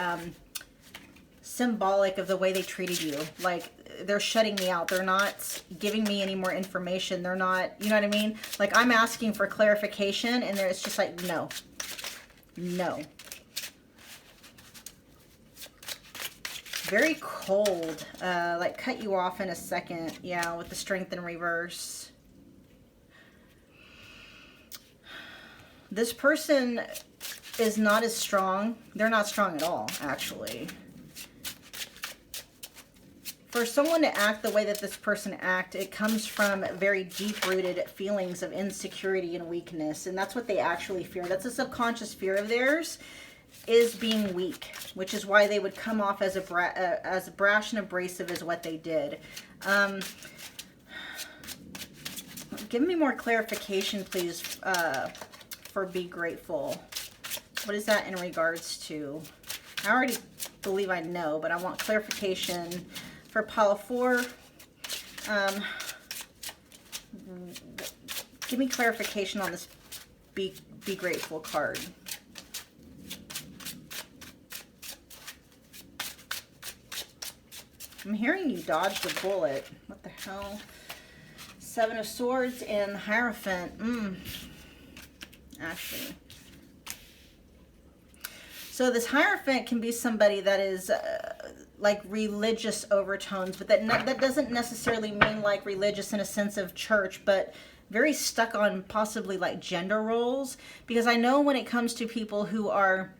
symbolic of the way they treated you. Like, they're shutting me out. They're not giving me any more information. They're not, you know what I mean? Like, I'm asking for clarification, and it's just like, no. Very cold, like cut you off in a second. Yeah, with the Strength in reverse. This person is not as strong. They're not strong at all, actually. For someone to act the way that this person acts, it comes from very deep-rooted feelings of insecurity and weakness, and that's what they actually fear. That's a subconscious fear of theirs, is being weak, which is why they would come off as brash and abrasive as what they did. Give me more clarification, please, for be grateful. What is that in regards to? I already believe I know, but I want clarification for pile 4. Give me clarification on this be grateful card. I'm hearing you dodged a bullet. What the hell? 7 of Swords and Hierophant. Actually. So this Hierophant can be somebody that is like religious overtones, but that doesn't necessarily mean like religious in a sense of church, but very stuck on possibly like gender roles. Because I know when it comes to people who are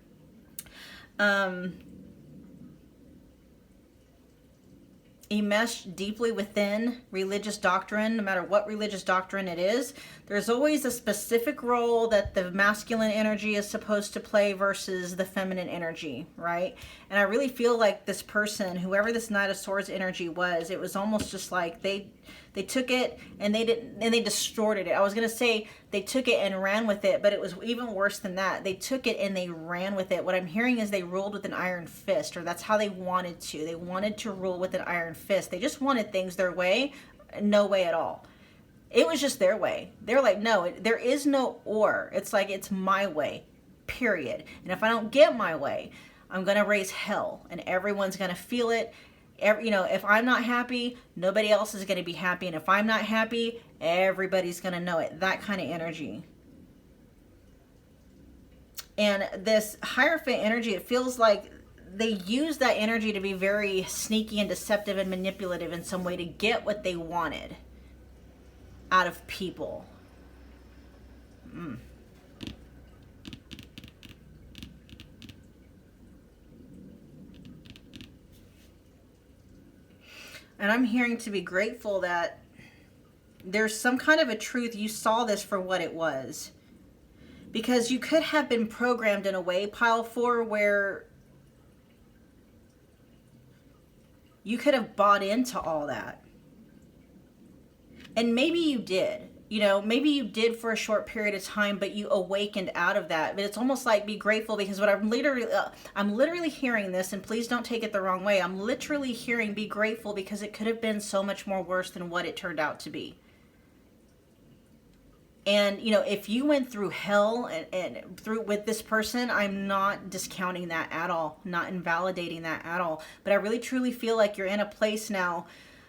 enmeshed deeply within religious doctrine, no matter what religious doctrine it is, there's always a specific role that the masculine energy is supposed to play versus the feminine energy, right? And I really feel like this person, whoever this Knight of Swords energy was, it was almost just like they took it and they distorted it. I was going to say they took it and ran with it, but it was even worse than that. They took it and they ran with it. What I'm hearing is they ruled with an iron fist, or that's how they wanted to. They wanted to rule with an iron fist. They just wanted things their way, no way at all. It was just their way. They're like, no, there is no or. It's like, it's my way, period. And if I don't get my way, I'm going to raise hell and everyone's going to feel it. You know, if I'm not happy, nobody else is going to be happy. And if I'm not happy, everybody's going to know it. That kind of energy. And this Hierophant energy, it feels like they use that energy to be very sneaky and deceptive and manipulative in some way to get what they wanted out of people. And I'm hearing to be grateful that there's some kind of a truth. You saw this for what it was. Because you could have been programmed in a way, pile 4, where you could have bought into all that. And maybe you did. You know, maybe you did for a short period of time, but you awakened out of that. But it's almost like be grateful, because what I'm literally hearing this, and please don't take it the wrong way. I'm literally hearing be grateful, because it could have been so much more worse than what it turned out to be. And, you know, if you went through hell and through with this person, I'm not discounting that at all, not invalidating that at all. But I really truly feel like you're in a place now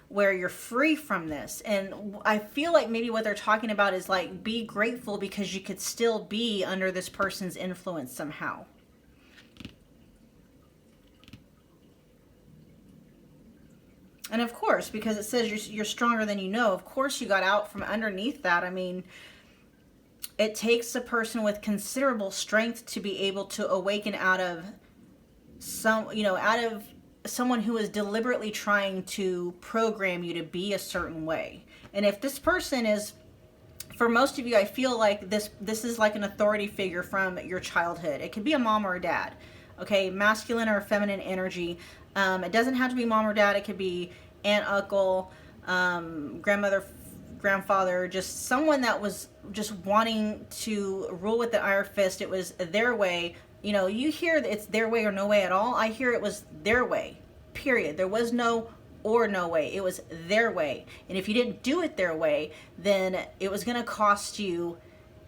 where you're free from this. And I feel like maybe what they're talking about is like, be grateful because you could still be under this person's influence somehow. And of course, because it says you're stronger than you know, of course you got out from underneath that. I mean, it takes a person with considerable strength to be able to awaken out of out of someone who is deliberately trying to program you to be a certain way. And if this person is, for most of you, I feel like this is like an authority figure from your childhood. It could be a mom or a dad, okay, masculine or feminine energy. It doesn't have to be mom or dad. It could be aunt, uncle, grandmother, grandfather, just someone that was just wanting to rule with the iron fist. It was their way. You know, you hear that it's their way or no way at all. I hear it was their way, period. There was no or no way. It was their way. And if you didn't do it their way, then it was going to cost you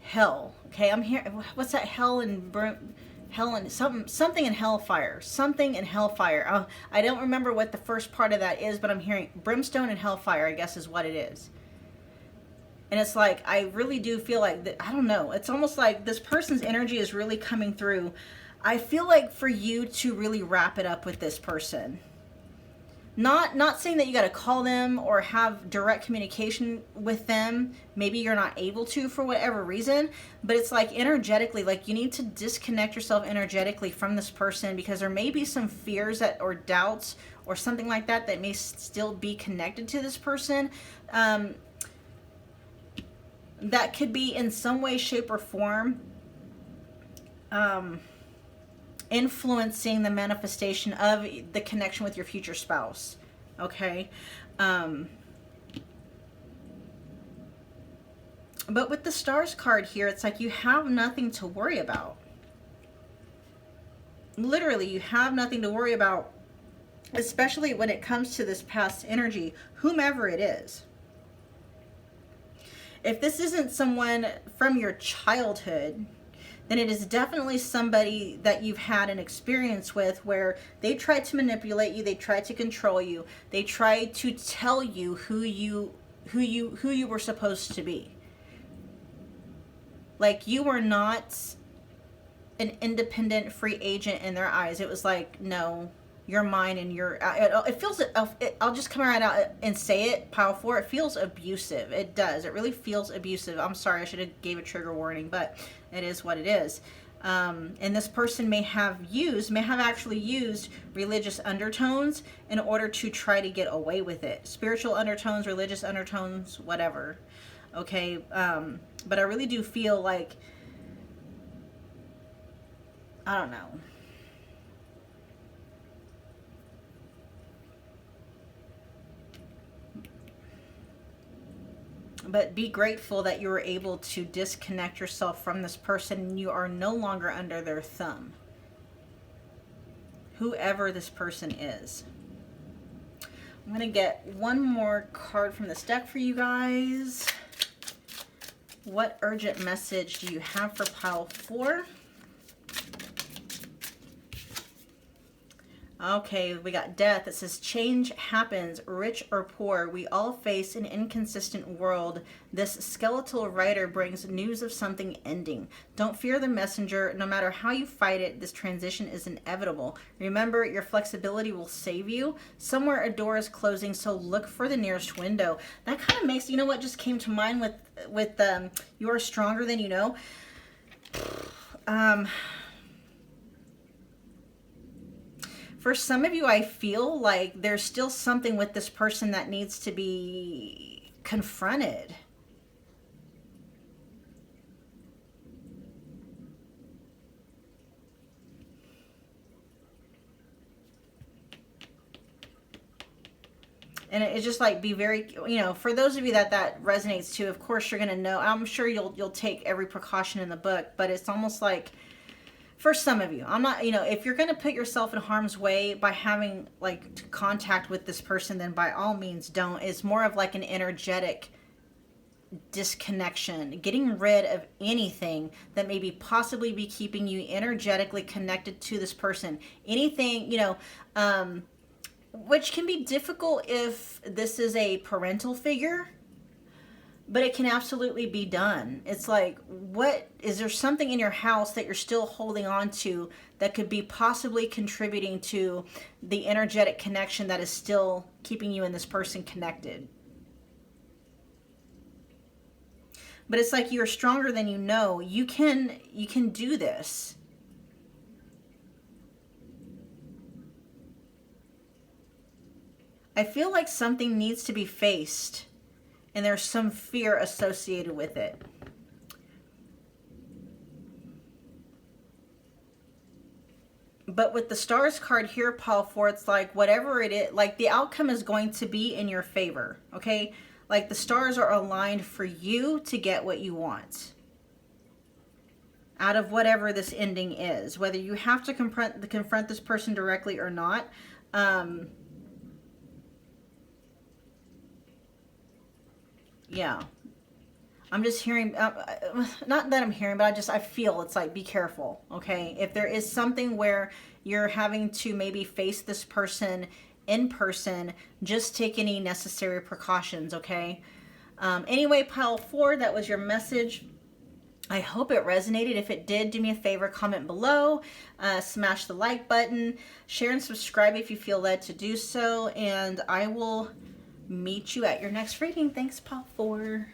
hell. Okay, I'm here. What's that? Hell and something in hellfire. Something in hellfire. I don't remember what the first part of that is, but I'm hearing brimstone and hellfire, I guess is what it is. And it's like, I really do feel like that, I don't know. It's almost like this person's energy is really coming through. I feel like for you to really wrap it up with this person. Not saying that you got to call them or have direct communication with them. Maybe you're not able to for whatever reason, but it's like energetically, like you need to disconnect yourself energetically from this person, because there may be some fears or doubts or something like that that may still be connected to this person. That could be in some way, shape, or form influencing the manifestation of the connection with your future spouse. Okay? But with the stars card here, it's like you have nothing to worry about. Literally, you have nothing to worry about, especially when it comes to this past energy, whomever it is. If this isn't someone from your childhood, then it is definitely somebody that you've had an experience with where they tried to manipulate you, they tried to control you, they tried to tell you who you were supposed to be. Like, you were not an independent free agent in their eyes. It was like, no, you're mine, and it feels, I'll just come right out and say it, pile 4, it feels abusive. It does. It really feels abusive. I'm sorry, I should have gave a trigger warning, but it is what it is. And this person may have actually used religious undertones in order to try to get away with it. Spiritual undertones, religious undertones, whatever. Okay. But I really do feel like, I don't know. But be grateful that you were able to disconnect yourself from this person and you are no longer under their thumb. Whoever this person is. I'm going to get one more card from this deck for you guys. What urgent message do you have for pile 4? Okay, we got death. It says, change happens, rich or poor. We all face an inconsistent world. This skeletal rider brings news of something ending. Don't fear the messenger. No matter how you fight it, this transition is inevitable. Remember, your flexibility will save you. Somewhere a door is closing, so look for the nearest window. That kind of makes, you know what just came to mind with you are stronger than you know. For some of you, I feel like there's still something with this person that needs to be confronted. And it's just like, be very, for those of you that resonates to, of course you're going to know, I'm sure you'll take every precaution in the book, but it's almost like, for some of you, I'm not, if you're going to put yourself in harm's way by having like contact with this person, then by all means don't. It's more of like an energetic disconnection, getting rid of anything that maybe possibly be keeping you energetically connected to this person. Anything, which can be difficult if this is a parental figure, but it can absolutely be done. It's like, is there something in your house that you're still holding on to that could be possibly contributing to the energetic connection that is still keeping you and this person connected? But it's like, you're stronger than you know. You can do this. I feel like something needs to be faced, and there's some fear associated with it. But with the Stars card here, Pile 4, it's like, whatever it is, like the outcome is going to be in your favor, okay? Like the stars are aligned for you to get what you want out of whatever this ending is, whether you have to confront this person directly or not. Yeah, I'm just hearing, not that I'm hearing, but I feel it's like, be careful, okay? If there is something where you're having to maybe face this person in person, just take any necessary precautions, okay? Anyway, Pile 4, that was your message. I hope it resonated. If it did, do me a favor, comment below, smash the like button, share and subscribe if you feel led to do so, and I will meet you at your next reading. Thanks, Pile 4.